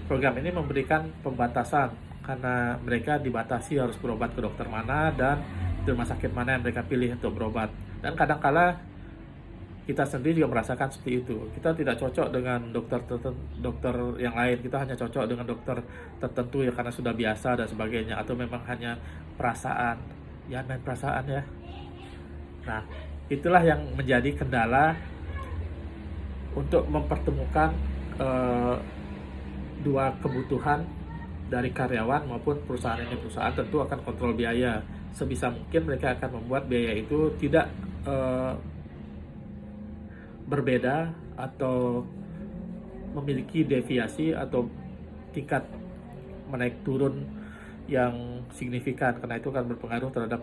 program ini memberikan pembatasan karena mereka dibatasi harus berobat ke dokter mana dan di rumah sakit mana yang mereka pilih untuk berobat. Dan kadang-kala kita sendiri juga merasakan seperti itu. Kita tidak cocok dengan dokter yang lain. Kita hanya cocok dengan dokter tertentu ya karena sudah biasa dan sebagainya, atau memang hanya perasaan. Ya, main perasaan ya. Nah, itulah yang menjadi kendala untuk mempertemukan dua kebutuhan dari karyawan maupun perusahaan ini. Perusahaan tentu akan kontrol biaya. Sebisa mungkin mereka akan membuat biaya itu tidak berbeda atau memiliki deviasi atau tingkat menaik turun yang signifikan, karena itu akan berpengaruh terhadap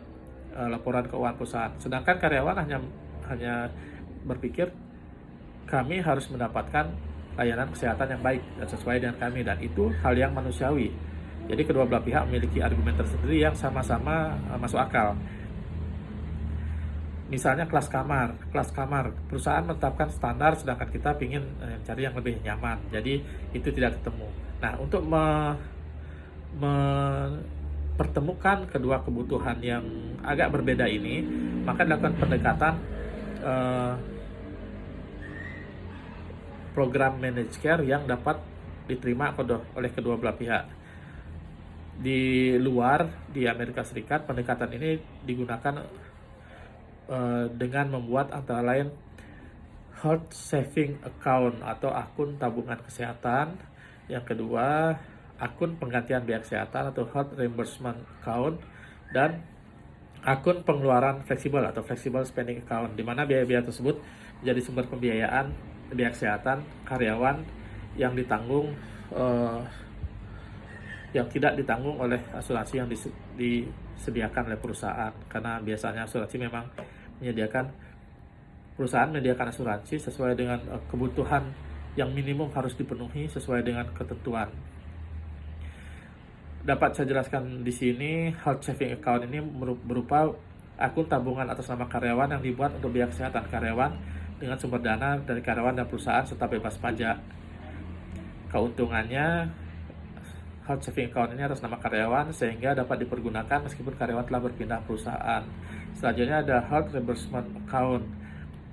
laporan keuangan perusahaan. Sedangkan karyawan hanya berpikir kami harus mendapatkan layanan kesehatan yang baik dan sesuai dengan kami, dan itu hal yang manusiawi. Jadi kedua belah pihak memiliki argumen tersendiri yang sama-sama masuk akal. Misalnya kelas kamar, perusahaan menetapkan standar sedangkan kita ingin cari yang lebih nyaman, jadi itu tidak ketemu. Nah, untuk mempertemukan kedua kebutuhan yang agak berbeda ini, maka dilakukan pendekatan program Managed Care yang dapat diterima oleh kedua belah pihak. Di luar, di Amerika Serikat, pendekatan ini digunakan dengan membuat antara lain health saving account atau akun tabungan kesehatan, yang kedua akun penggantian biaya kesehatan atau health reimbursement account, dan akun pengeluaran fleksibel atau flexible spending account, di mana biaya-biaya tersebut menjadi sumber pembiayaan biaya kesehatan karyawan yang ditanggung yang tidak ditanggung oleh asuransi yang disediakan oleh perusahaan, karena biasanya asuransi memang perusahaan menyediakan asuransi sesuai dengan kebutuhan yang minimum harus dipenuhi sesuai dengan ketentuan. Dapat saya jelaskan di sini, health saving account ini berupa akun tabungan atas nama karyawan yang dibuat untuk biaya kesehatan karyawan dengan sumber dana dari karyawan dan perusahaan serta bebas pajak. Keuntungannya, health saving account ini atas nama karyawan sehingga dapat dipergunakan meskipun karyawan telah berpindah perusahaan. Selanjutnya ada health reimbursement account,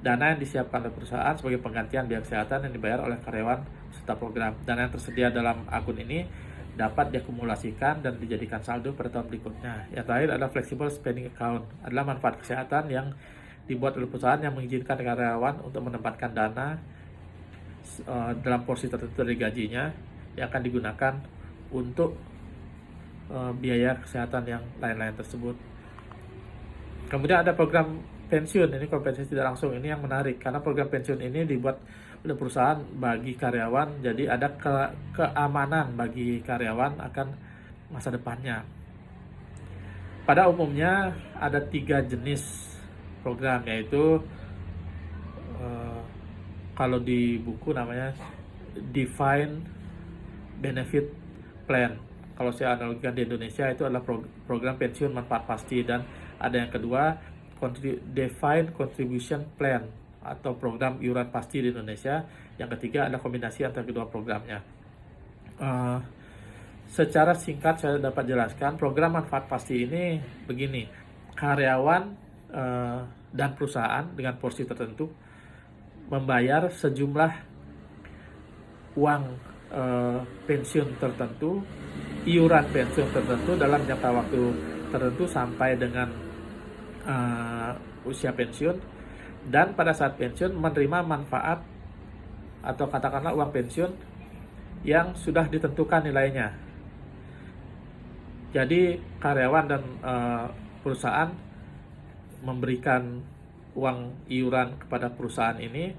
dana yang disiapkan oleh perusahaan sebagai penggantian biaya kesehatan yang dibayar oleh karyawan serta program. Dana yang tersedia dalam akun ini dapat diakumulasikan dan dijadikan saldo pada tahun berikutnya. Yang terakhir ada flexible spending account, adalah manfaat kesehatan yang dibuat oleh perusahaan yang mengizinkan karyawan untuk menempatkan dana dalam porsi tertentu dari gajinya yang akan digunakan untuk biaya kesehatan yang lain-lain tersebut. Kemudian ada program pensiun, ini kompensasi tidak langsung, ini yang menarik karena program pensiun ini dibuat oleh perusahaan bagi karyawan, jadi ada keamanan bagi karyawan akan masa depannya. Pada umumnya ada 3 jenis program, yaitu kalau di buku namanya Defined Benefit Plan. Kalau saya analogikan di Indonesia itu adalah program pensiun manfaat pasti, dan ada yang kedua Defined Contribution Plan atau program iuran pasti di Indonesia. Yang ketiga ada kombinasi antara kedua programnya. Secara singkat saya dapat jelaskan program manfaat pasti ini begini: karyawan dan perusahaan dengan porsi tertentu membayar sejumlah uang pensiun tertentu, iuran pensiun tertentu dalam jangka waktu tertentu sampai dengan usia pensiun, dan pada saat pensiun menerima manfaat atau katakanlah uang pensiun yang sudah ditentukan nilainya. Jadi karyawan dan perusahaan memberikan uang iuran kepada perusahaan ini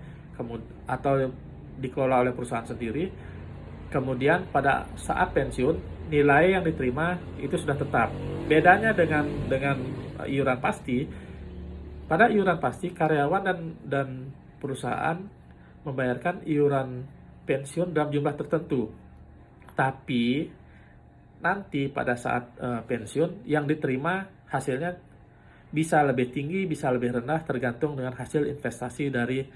atau dikelola oleh perusahaan sendiri. Kemudian pada saat pensiun nilai yang diterima itu sudah tetap. Bedanya dengan iuran pasti, pada iuran pasti karyawan dan perusahaan membayarkan iuran pensiun dalam jumlah tertentu. Tapi nanti pada saat pensiun yang diterima hasilnya bisa lebih tinggi, bisa lebih rendah, tergantung dengan hasil investasi dari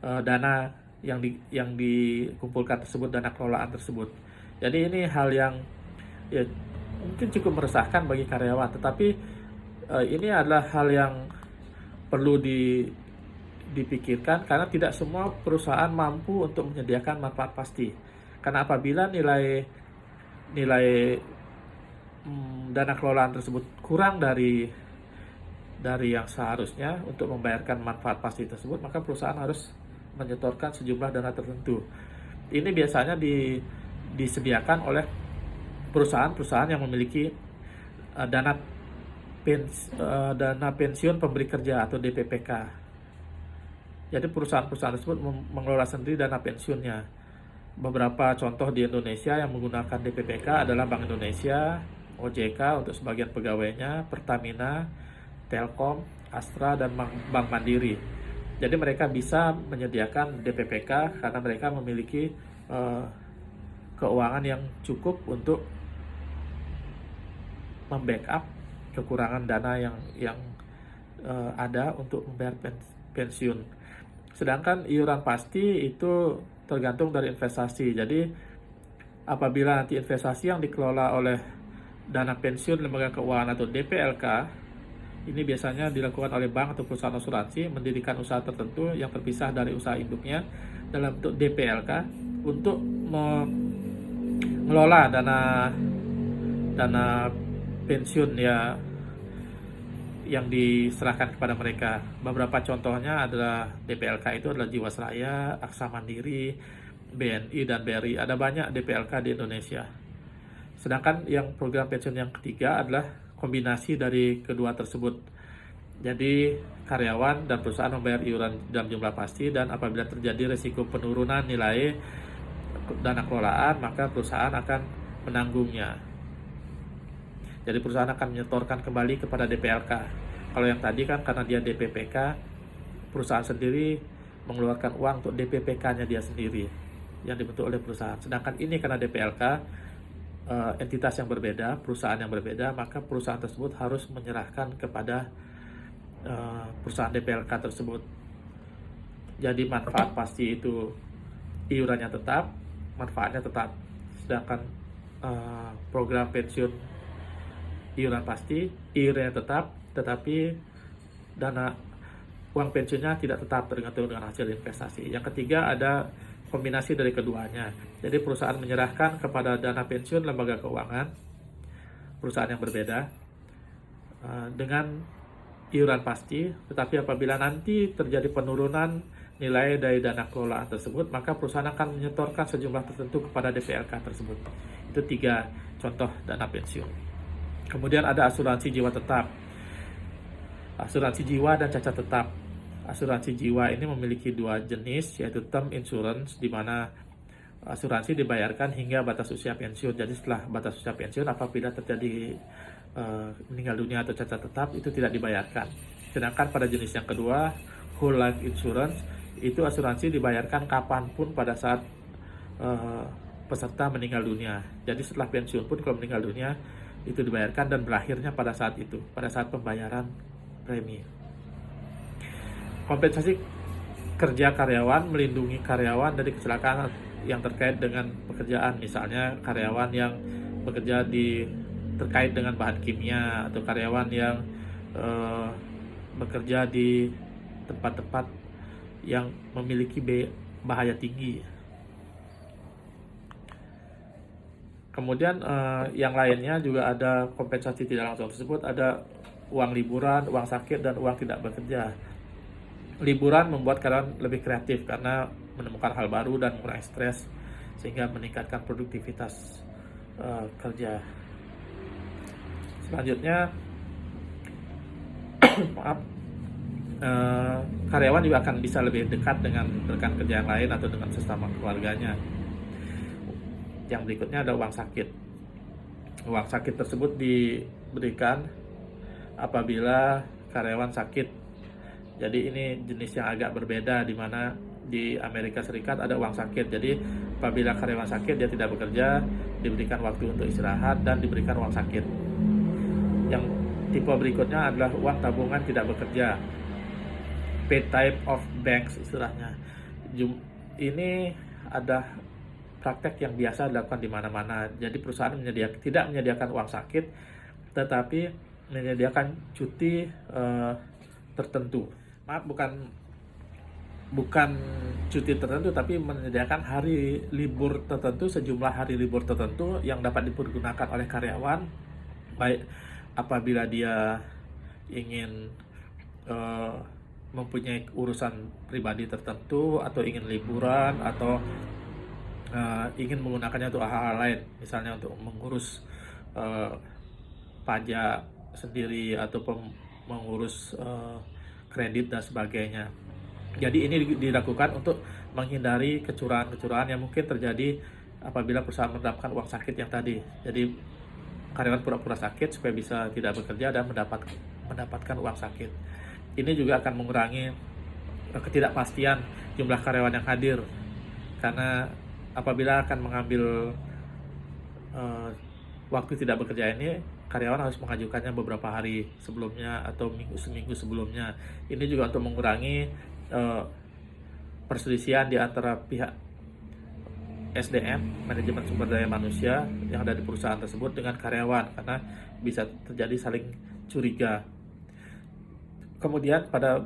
dana yang dikumpulkan tersebut, dana kelolaan tersebut. Jadi ini hal yang ya, mungkin cukup meresahkan bagi karyawan, tetapi ini adalah hal yang perlu dipikirkan karena tidak semua perusahaan mampu untuk menyediakan manfaat pasti. Karena apabila nilai dana kelolaan tersebut kurang dari yang seharusnya untuk membayarkan manfaat pasti tersebut, maka perusahaan harus menyetorkan sejumlah dana tertentu. Ini biasanya disediakan oleh perusahaan-perusahaan yang memiliki dana pensiun pemberi kerja atau DPPK. Jadi perusahaan-perusahaan tersebut mengelola sendiri dana pensiunnya. Beberapa contoh di Indonesia yang menggunakan DPPK adalah Bank Indonesia, OJK untuk sebagian pegawainya, Pertamina, Telkom, Astra, dan Bank Mandiri. Jadi mereka bisa menyediakan DPPK karena mereka memiliki keuangan yang cukup untuk membackup kekurangan dana yang ada untuk membayar pensiun. Sedangkan iuran pasti itu tergantung dari investasi. Jadi apabila nanti investasi yang dikelola oleh dana pensiun lembaga keuangan atau DPLK, ini biasanya dilakukan oleh bank atau perusahaan asuransi mendirikan usaha tertentu yang terpisah dari usaha induknya dalam bentuk DPLK untuk mengelola dana pensiun ya yang diserahkan kepada mereka. Beberapa contohnya adalah DPLK itu adalah Jiwasraya, Aksa Mandiri, BNI, dan BRI. Ada banyak DPLK di Indonesia. Sedangkan yang program pensiun yang ketiga adalah kombinasi dari kedua tersebut. Jadi karyawan dan perusahaan membayar iuran dalam jumlah pasti, dan apabila terjadi risiko penurunan nilai dana kelolaan, maka perusahaan akan menanggungnya. Jadi perusahaan akan menyetorkan kembali kepada DPLK. Kalau yang tadi kan karena dia DPPK, perusahaan sendiri mengeluarkan uang untuk DPPK-nya dia sendiri yang dibentuk oleh perusahaan. Sedangkan ini karena DPLK, entitas yang berbeda, perusahaan yang berbeda, maka perusahaan tersebut harus menyerahkan kepada perusahaan DPLK tersebut. Jadi manfaat pasti itu iurannya tetap, manfaatnya tetap. Sedangkan program pensiun iuran pasti, iurannya tetap, tetapi dana uang pensiunnya tidak tetap, tergantung dengan hasil investasi. Yang ketiga ada kombinasi dari keduanya. Jadi perusahaan menyerahkan kepada dana pensiun lembaga keuangan, perusahaan yang berbeda dengan iuran pasti, tetapi apabila nanti terjadi penurunan nilai dari dana kelolaan tersebut, maka perusahaan akan menyetorkan sejumlah tertentu kepada DPLK tersebut. Itu 3 contoh dana pensiun. Kemudian ada asuransi jiwa tetap. Asuransi jiwa dan cacat tetap. Asuransi jiwa ini memiliki 2 jenis, yaitu term insurance, di mana asuransi dibayarkan hingga batas usia pensiun. Jadi setelah batas usia pensiun, apabila terjadi meninggal dunia atau cacat tetap, itu tidak dibayarkan. Sedangkan pada jenis yang kedua, whole life insurance, itu asuransi dibayarkan kapanpun pada saat peserta meninggal dunia. Jadi setelah pensiun pun kalau meninggal dunia, itu dibayarkan dan berakhirnya pada saat itu, pada saat pembayaran premi. Kompensasi kerja karyawan melindungi karyawan dari kecelakaan yang terkait dengan pekerjaan, misalnya karyawan yang bekerja terkait dengan bahan kimia, atau karyawan yang bekerja di tempat-tempat yang memiliki bahaya tinggi. Kemudian yang lainnya juga ada kompensasi tidak langsung tersebut, ada uang liburan, uang sakit, dan uang tidak bekerja. Liburan membuat karyawan lebih kreatif karena menemukan hal baru dan mengurangi stres, sehingga meningkatkan produktivitas kerja. Selanjutnya, maaf, karyawan juga akan bisa lebih dekat dengan rekan kerja yang lain atau dengan sesama keluarganya. Yang berikutnya ada uang sakit. Uang sakit tersebut diberikan apabila karyawan sakit. Jadi ini jenis yang agak berbeda, di mana di Amerika Serikat ada uang sakit. Jadi apabila karyawan sakit, dia tidak bekerja, diberikan waktu untuk istirahat dan diberikan uang sakit. Yang tipe berikutnya adalah uang tabungan tidak bekerja, paid type of banks istilahnya. Ini ada praktek yang biasa dilakukan di mana-mana. Jadi perusahaan tidak menyediakan uang sakit, tetapi menyediakan cuti tertentu. Maaf, bukan cuti tertentu, tapi menyediakan hari libur tertentu, sejumlah hari libur tertentu yang dapat dipergunakan oleh karyawan, baik apabila dia ingin mempunyai urusan pribadi tertentu, atau ingin liburan, atau ingin menggunakannya untuk hal-hal lain, misalnya untuk mengurus pajak sendiri, atau mengurus kredit dan sebagainya. Jadi ini dilakukan untuk menghindari kecurangan-kecurangan yang mungkin terjadi apabila perusahaan menerapkan uang sakit yang tadi. Jadi karyawan pura-pura sakit supaya bisa tidak bekerja dan mendapatkan uang sakit. Ini juga akan mengurangi ketidakpastian jumlah karyawan yang hadir, karena apabila akan mengambil waktu tidak bekerja ini, karyawan harus mengajukannya beberapa hari sebelumnya atau seminggu sebelumnya. Ini juga untuk mengurangi perselisihan di antara pihak SDM, manajemen sumber daya manusia yang ada di perusahaan tersebut, dengan karyawan, karena bisa terjadi saling curiga. Kemudian pada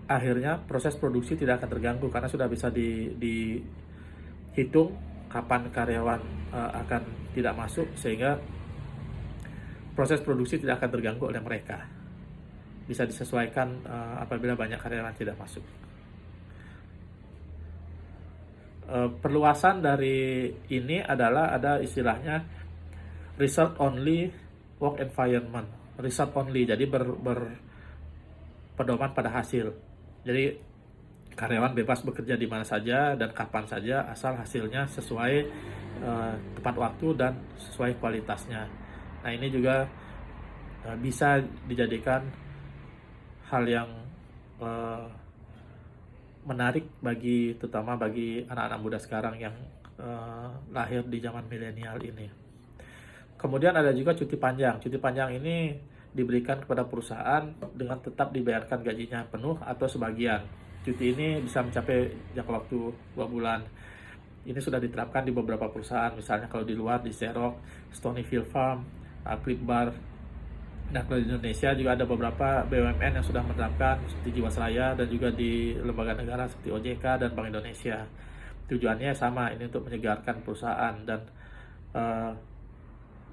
akhirnya proses produksi tidak akan terganggu karena sudah bisa dihitung kapan karyawan akan tidak masuk, sehingga proses produksi tidak akan terganggu oleh mereka. Bisa disesuaikan apabila banyak karyawan tidak masuk. Perluasan dari ini adalah ada istilahnya result only work environment. Result only, jadi berpedoman pada hasil. Jadi karyawan bebas bekerja di mana saja dan kapan saja, asal hasilnya sesuai tepat waktu dan sesuai kualitasnya. Nah, ini juga bisa dijadikan hal yang menarik terutama bagi anak-anak muda sekarang yang lahir di zaman milenial ini. Kemudian ada juga cuti panjang. Cuti panjang ini diberikan kepada perusahaan dengan tetap dibayarkan gajinya penuh atau sebagian. Cuti ini bisa mencapai jangka waktu 2 bulan. Ini sudah diterapkan di beberapa perusahaan, misalnya kalau di luar di Xerox, Stonyfield Farm, Clip Bar, dan kalau di Indonesia juga ada beberapa BUMN yang sudah menerapkan seperti Jiwasraya, dan juga di lembaga negara seperti OJK dan Bank Indonesia. Tujuannya sama, ini untuk menyegarkan perusahaan dan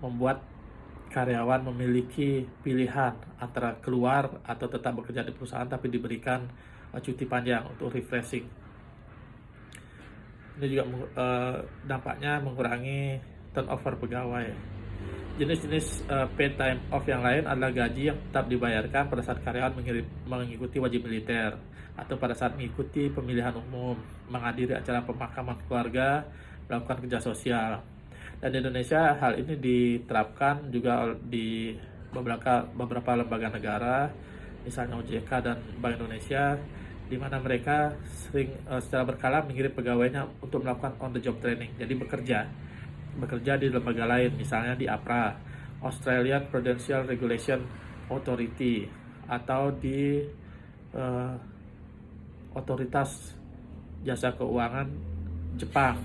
membuat karyawan memiliki pilihan antara keluar atau tetap bekerja di perusahaan tapi diberikan cuti panjang untuk refreshing. Ini juga dampaknya mengurangi turnover pegawai. Jenis-jenis paid time off yang lain adalah gaji yang tetap dibayarkan pada saat karyawan mengikuti wajib militer, atau pada saat mengikuti pemilihan umum, menghadiri acara pemakaman keluarga, melakukan kerja sosial. Dan di Indonesia hal ini diterapkan juga di beberapa lembaga negara, misalnya OJK dan Bank Indonesia, di mana mereka sering secara berkala mengirim pegawainya untuk melakukan on the job training, jadi bekerja di lembaga lain, misalnya di APRA, Australian Prudential Regulation Authority, atau di Otoritas Jasa Keuangan Jepang,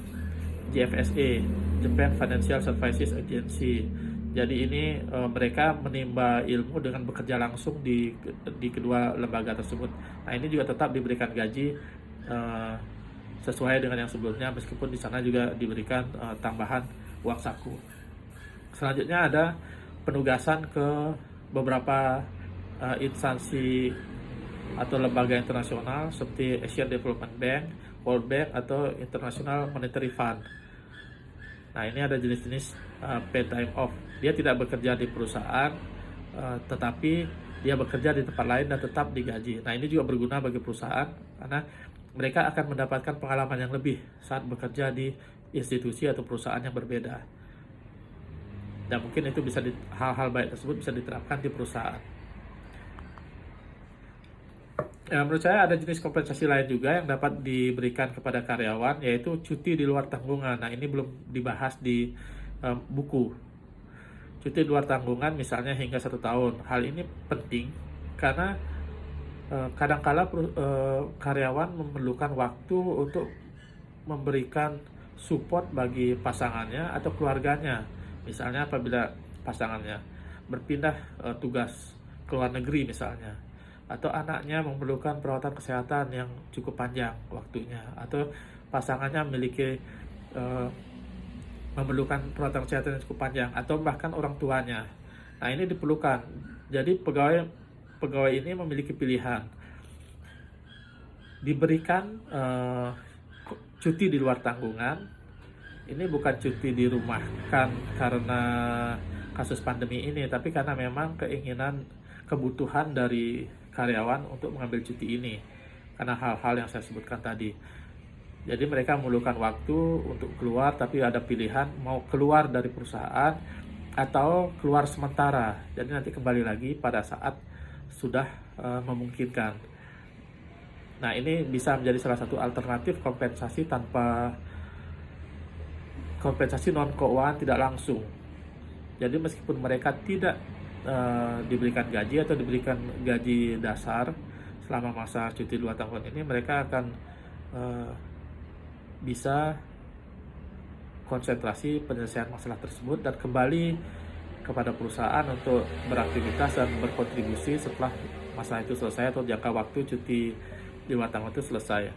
JFSA, Japan Financial Services Agency. Jadi ini mereka menimba ilmu dengan bekerja langsung di kedua lembaga tersebut. Nah, ini juga tetap diberikan gaji sesuai dengan yang sebelumnya, meskipun di sana juga diberikan tambahan uang saku. Selanjutnya ada penugasan ke beberapa instansi atau lembaga internasional seperti Asian Development Bank, World Bank, atau International Monetary Fund. Nah, ini ada jenis-jenis paid time off. Dia tidak bekerja di perusahaan, tetapi dia bekerja di tempat lain dan tetap digaji. Nah, ini juga berguna bagi perusahaan karena mereka akan mendapatkan pengalaman yang lebih saat bekerja di institusi atau perusahaan yang berbeda. Dan mungkin itu hal-hal baik tersebut bisa diterapkan di perusahaan. Menurut saya ada jenis kompensasi lain juga yang dapat diberikan kepada karyawan, yaitu cuti di luar tanggungan. Nah, ini belum dibahas di buku. Cuti di luar tanggungan misalnya hingga 1 tahun. Hal ini penting karena kadangkala karyawan memerlukan waktu untuk memberikan support bagi pasangannya atau keluarganya. Misalnya apabila pasangannya berpindah tugas ke luar negeri misalnya, atau anaknya memerlukan perawatan kesehatan yang cukup panjang waktunya, atau pasangannya memerlukan perawatan kesehatan yang cukup panjang, atau bahkan orang tuanya. Nah, ini diperlukan. Jadi pegawai ini memiliki pilihan, diberikan cuti di luar tanggungan. Ini bukan cuti dirumahkan karena kasus pandemi ini, tapi karena memang kebutuhan dari karyawan untuk mengambil cuti ini karena hal-hal yang saya sebutkan tadi. Jadi mereka memerlukan waktu untuk keluar, tapi ada pilihan mau keluar dari perusahaan atau keluar sementara. Jadi nanti kembali lagi pada saat sudah memungkinkan. Nah, ini bisa menjadi salah satu alternatif kompensasi non keuangan tidak langsung. Jadi meskipun mereka tidak diberikan gaji atau diberikan gaji dasar selama masa cuti 2 tahun ini, mereka akan bisa konsentrasi penyelesaian masalah tersebut dan kembali kepada perusahaan untuk beraktivitas dan berkontribusi setelah masa itu selesai atau jangka waktu cuti di luar tanggungan itu selesai.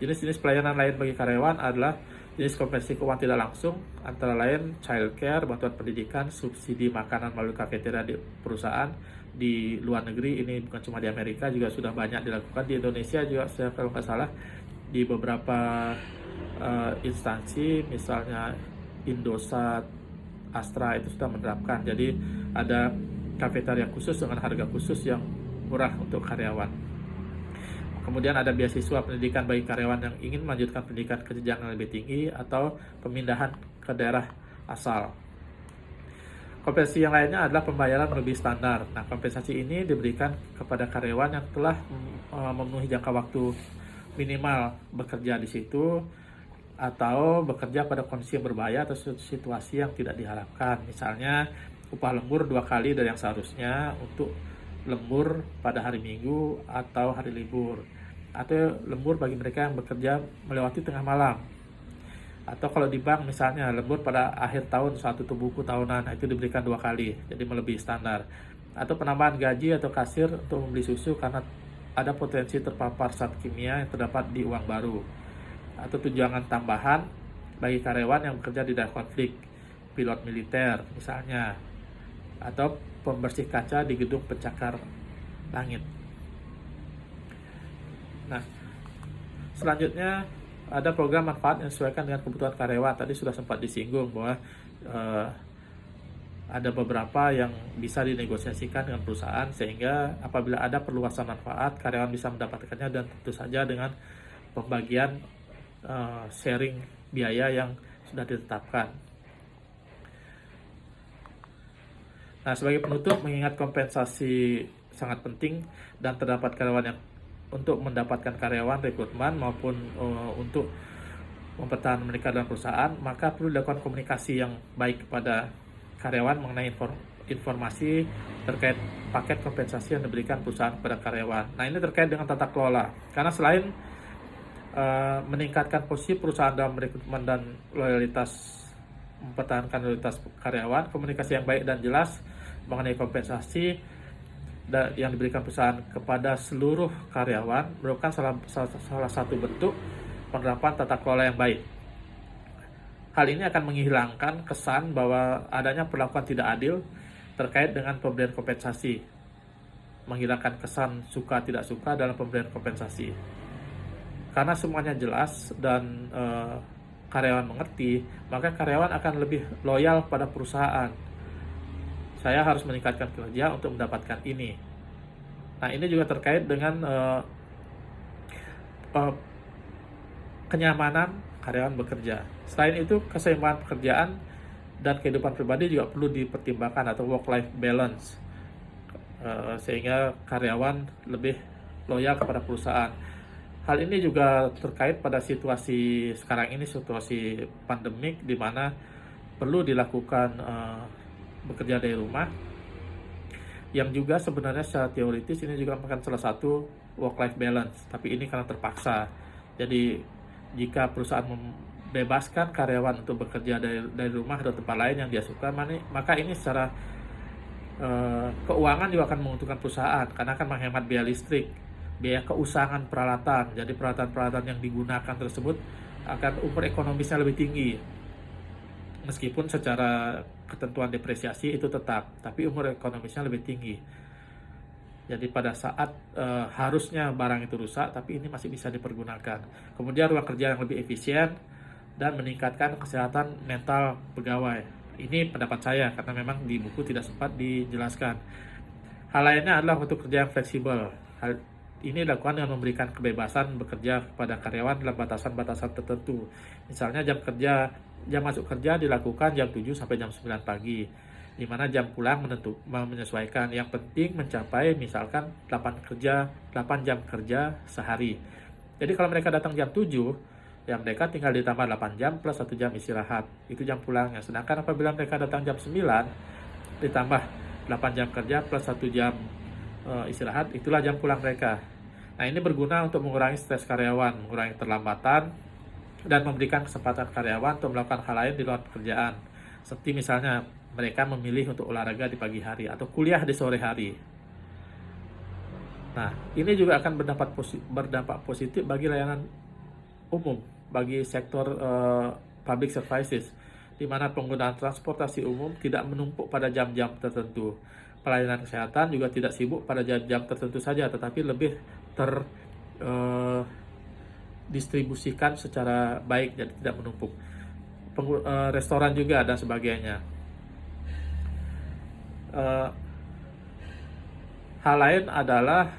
Jenis-jenis pelayanan lain bagi karyawan adalah jenis kompensasi keuangan tidak langsung, antara lain childcare, bantuan pendidikan, subsidi makanan melalui kafeteria di perusahaan. Di luar negeri, ini bukan cuma di Amerika, juga sudah banyak dilakukan. Di Indonesia juga, kalau nggak salah, di beberapa instansi, misalnya Indosat, Astra, itu sudah menerapkan. Jadi ada kafeteria khusus dengan harga khusus yang murah untuk karyawan. Kemudian ada beasiswa pendidikan bagi karyawan yang ingin melanjutkan pendidikan ke jenjang yang lebih tinggi atau pemindahan ke daerah asal. Kompensasi yang lainnya adalah pembayaran lebih standar. Nah, kompensasi ini diberikan kepada karyawan yang telah memenuhi jangka waktu minimal bekerja di situ atau bekerja pada kondisi yang berbahaya atau situasi yang tidak diharapkan. Misalnya upah lembur 2 kali dari yang seharusnya untuk lembur pada hari Minggu atau hari libur, atau lembur bagi mereka yang bekerja melewati tengah malam, atau kalau di bank misalnya lembur pada akhir tahun saat tutup buku tahunan, itu diberikan 2 kali, jadi melebihi standar. Atau penambahan gaji atau kasir untuk membeli susu karena ada potensi terpapar zat kimia yang terdapat di uang baru, atau tunjangan tambahan bagi karyawan yang bekerja di daerah konflik, pilot militer misalnya, atau pembersih kaca di gedung pencakar langit. Nah, selanjutnya ada program manfaat yang disesuaikan dengan kebutuhan karyawan. Tadi sudah sempat disinggung bahwa ada beberapa yang bisa dinegosiasikan dengan perusahaan, sehingga apabila ada perluasan manfaat, karyawan bisa mendapatkannya, dan tentu saja dengan pembagian sharing biaya yang sudah ditetapkan. Nah, sebagai penutup, mengingat kompensasi sangat penting dan terdapat karyawan yang untuk mendapatkan karyawan rekrutmen maupun untuk mempertahankan mereka dalam perusahaan, maka perlu dilakukan komunikasi yang baik kepada karyawan mengenai informasi terkait paket kompensasi yang diberikan perusahaan kepada karyawan. Nah, ini terkait dengan tata kelola, karena selain meningkatkan posisi perusahaan dalam rekrutmen dan mempertahankan loyalitas karyawan, komunikasi yang baik dan jelas mengenai kompensasi yang diberikan perusahaan kepada seluruh karyawan merupakan salah satu bentuk penerapan tata kelola yang baik. Hal ini akan menghilangkan kesan bahwa adanya perlakuan tidak adil terkait dengan pemberian kompensasi, menghilangkan kesan suka tidak suka dalam pemberian kompensasi. Karena semuanya jelas dan karyawan mengerti, maka karyawan akan lebih loyal pada perusahaan. Saya harus meningkatkan kinerja untuk mendapatkan ini. Nah, ini juga terkait dengan kenyamanan karyawan bekerja. Selain itu, keseimbangan pekerjaan dan kehidupan pribadi juga perlu dipertimbangkan, atau work-life balance, sehingga karyawan lebih loyal kepada perusahaan. Hal ini juga terkait pada situasi sekarang ini, situasi pandemik, di mana perlu dilakukan bekerja dari rumah, yang juga sebenarnya secara teoritis ini juga merupakan salah satu work-life balance, tapi ini karena terpaksa. Jadi jika perusahaan membebaskan karyawan untuk bekerja dari rumah atau tempat lain yang dia suka, maka ini secara keuangan juga akan menguntungkan perusahaan, karena akan menghemat biaya listrik, biaya keusangan peralatan. Jadi peralatan-peralatan yang digunakan tersebut akan umur ekonomisnya lebih tinggi, meskipun secara ketentuan depresiasi itu tetap, tapi umur ekonomisnya lebih tinggi. Jadi pada saat harusnya barang itu rusak, tapi ini masih bisa dipergunakan. Kemudian ruang kerja yang lebih efisien dan meningkatkan kesehatan mental pegawai. Ini pendapat saya, karena memang di buku tidak sempat dijelaskan. Hal lainnya adalah untuk kerja yang fleksibel. Hal ini dilakukan dengan memberikan kebebasan bekerja kepada karyawan dalam batasan-batasan tertentu. Misalnya jam masuk kerja dilakukan jam 7 sampai jam 9 pagi, di mana jam pulang menyesuaikan. Yang penting mencapai misalkan 8 jam kerja sehari. Jadi kalau mereka datang jam 7, ya mereka tinggal ditambah 8 jam plus 1 jam istirahat. Itu jam pulangnya. Sedangkan apabila mereka datang jam 9, ditambah 8 jam kerja plus 1 jam istirahat, itulah jam pulang mereka. Nah, ini berguna untuk mengurangi stres karyawan, mengurangi keterlambatan, dan memberikan kesempatan karyawan untuk melakukan hal lain di luar pekerjaan. Seperti misalnya mereka memilih untuk olahraga di pagi hari atau kuliah di sore hari. Nah, ini juga akan berdampak positif bagi layanan umum, bagi sektor public services, di mana penggunaan transportasi umum tidak menumpuk pada jam-jam tertentu. Pelayanan kesehatan juga tidak sibuk pada jam-jam tertentu saja, tetapi lebih distribusikan secara baik, jadi tidak menumpuk. Restoran juga dan sebagainya. Hal lain adalah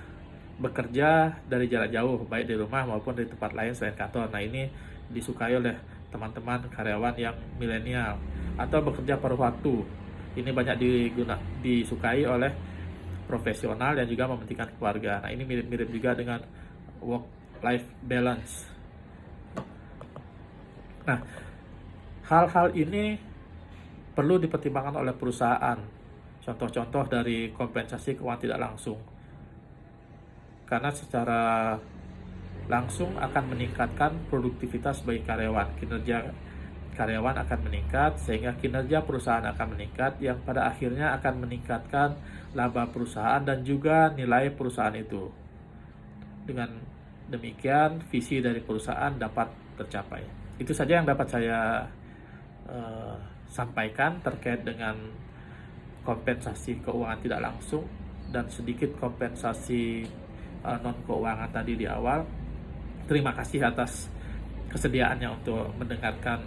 bekerja dari jarak jauh, baik di rumah maupun di tempat lain selain kantor. Nah, ini disukai oleh teman-teman karyawan yang milenial, atau bekerja paruh waktu. Ini banyak disukai oleh profesional yang juga mementingkan keluarga. Nah, ini mirip-mirip juga dengan work-life balance. Nah, hal-hal ini perlu dipertimbangkan oleh perusahaan. Contoh-contoh dari kompensasi keuangan tidak langsung. Karena secara langsung akan meningkatkan produktivitas bagi karyawan. Kinerja karyawan akan meningkat, sehingga kinerja perusahaan akan meningkat, yang pada akhirnya akan meningkatkan laba perusahaan dan juga nilai perusahaan itu. Dengan demikian, visi dari perusahaan dapat tercapai. Itu saja yang dapat saya sampaikan terkait dengan kompensasi keuangan tidak langsung dan sedikit kompensasi non keuangan tadi di awal. Terima kasih atas kesediaannya untuk mendengarkan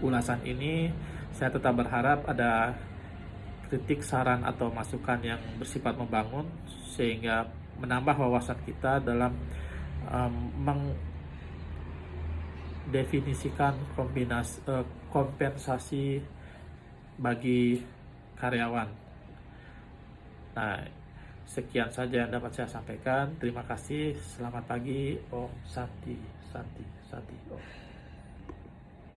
ulasan ini. Saya tetap berharap ada kritik, saran, atau masukan yang bersifat membangun sehingga menambah wawasan kita dalam mendefinisikan kompensasi bagi karyawan. Nah, sekian saja yang dapat saya sampaikan. Terima kasih. Selamat pagi. Om Santi, Santi, Santi. Om.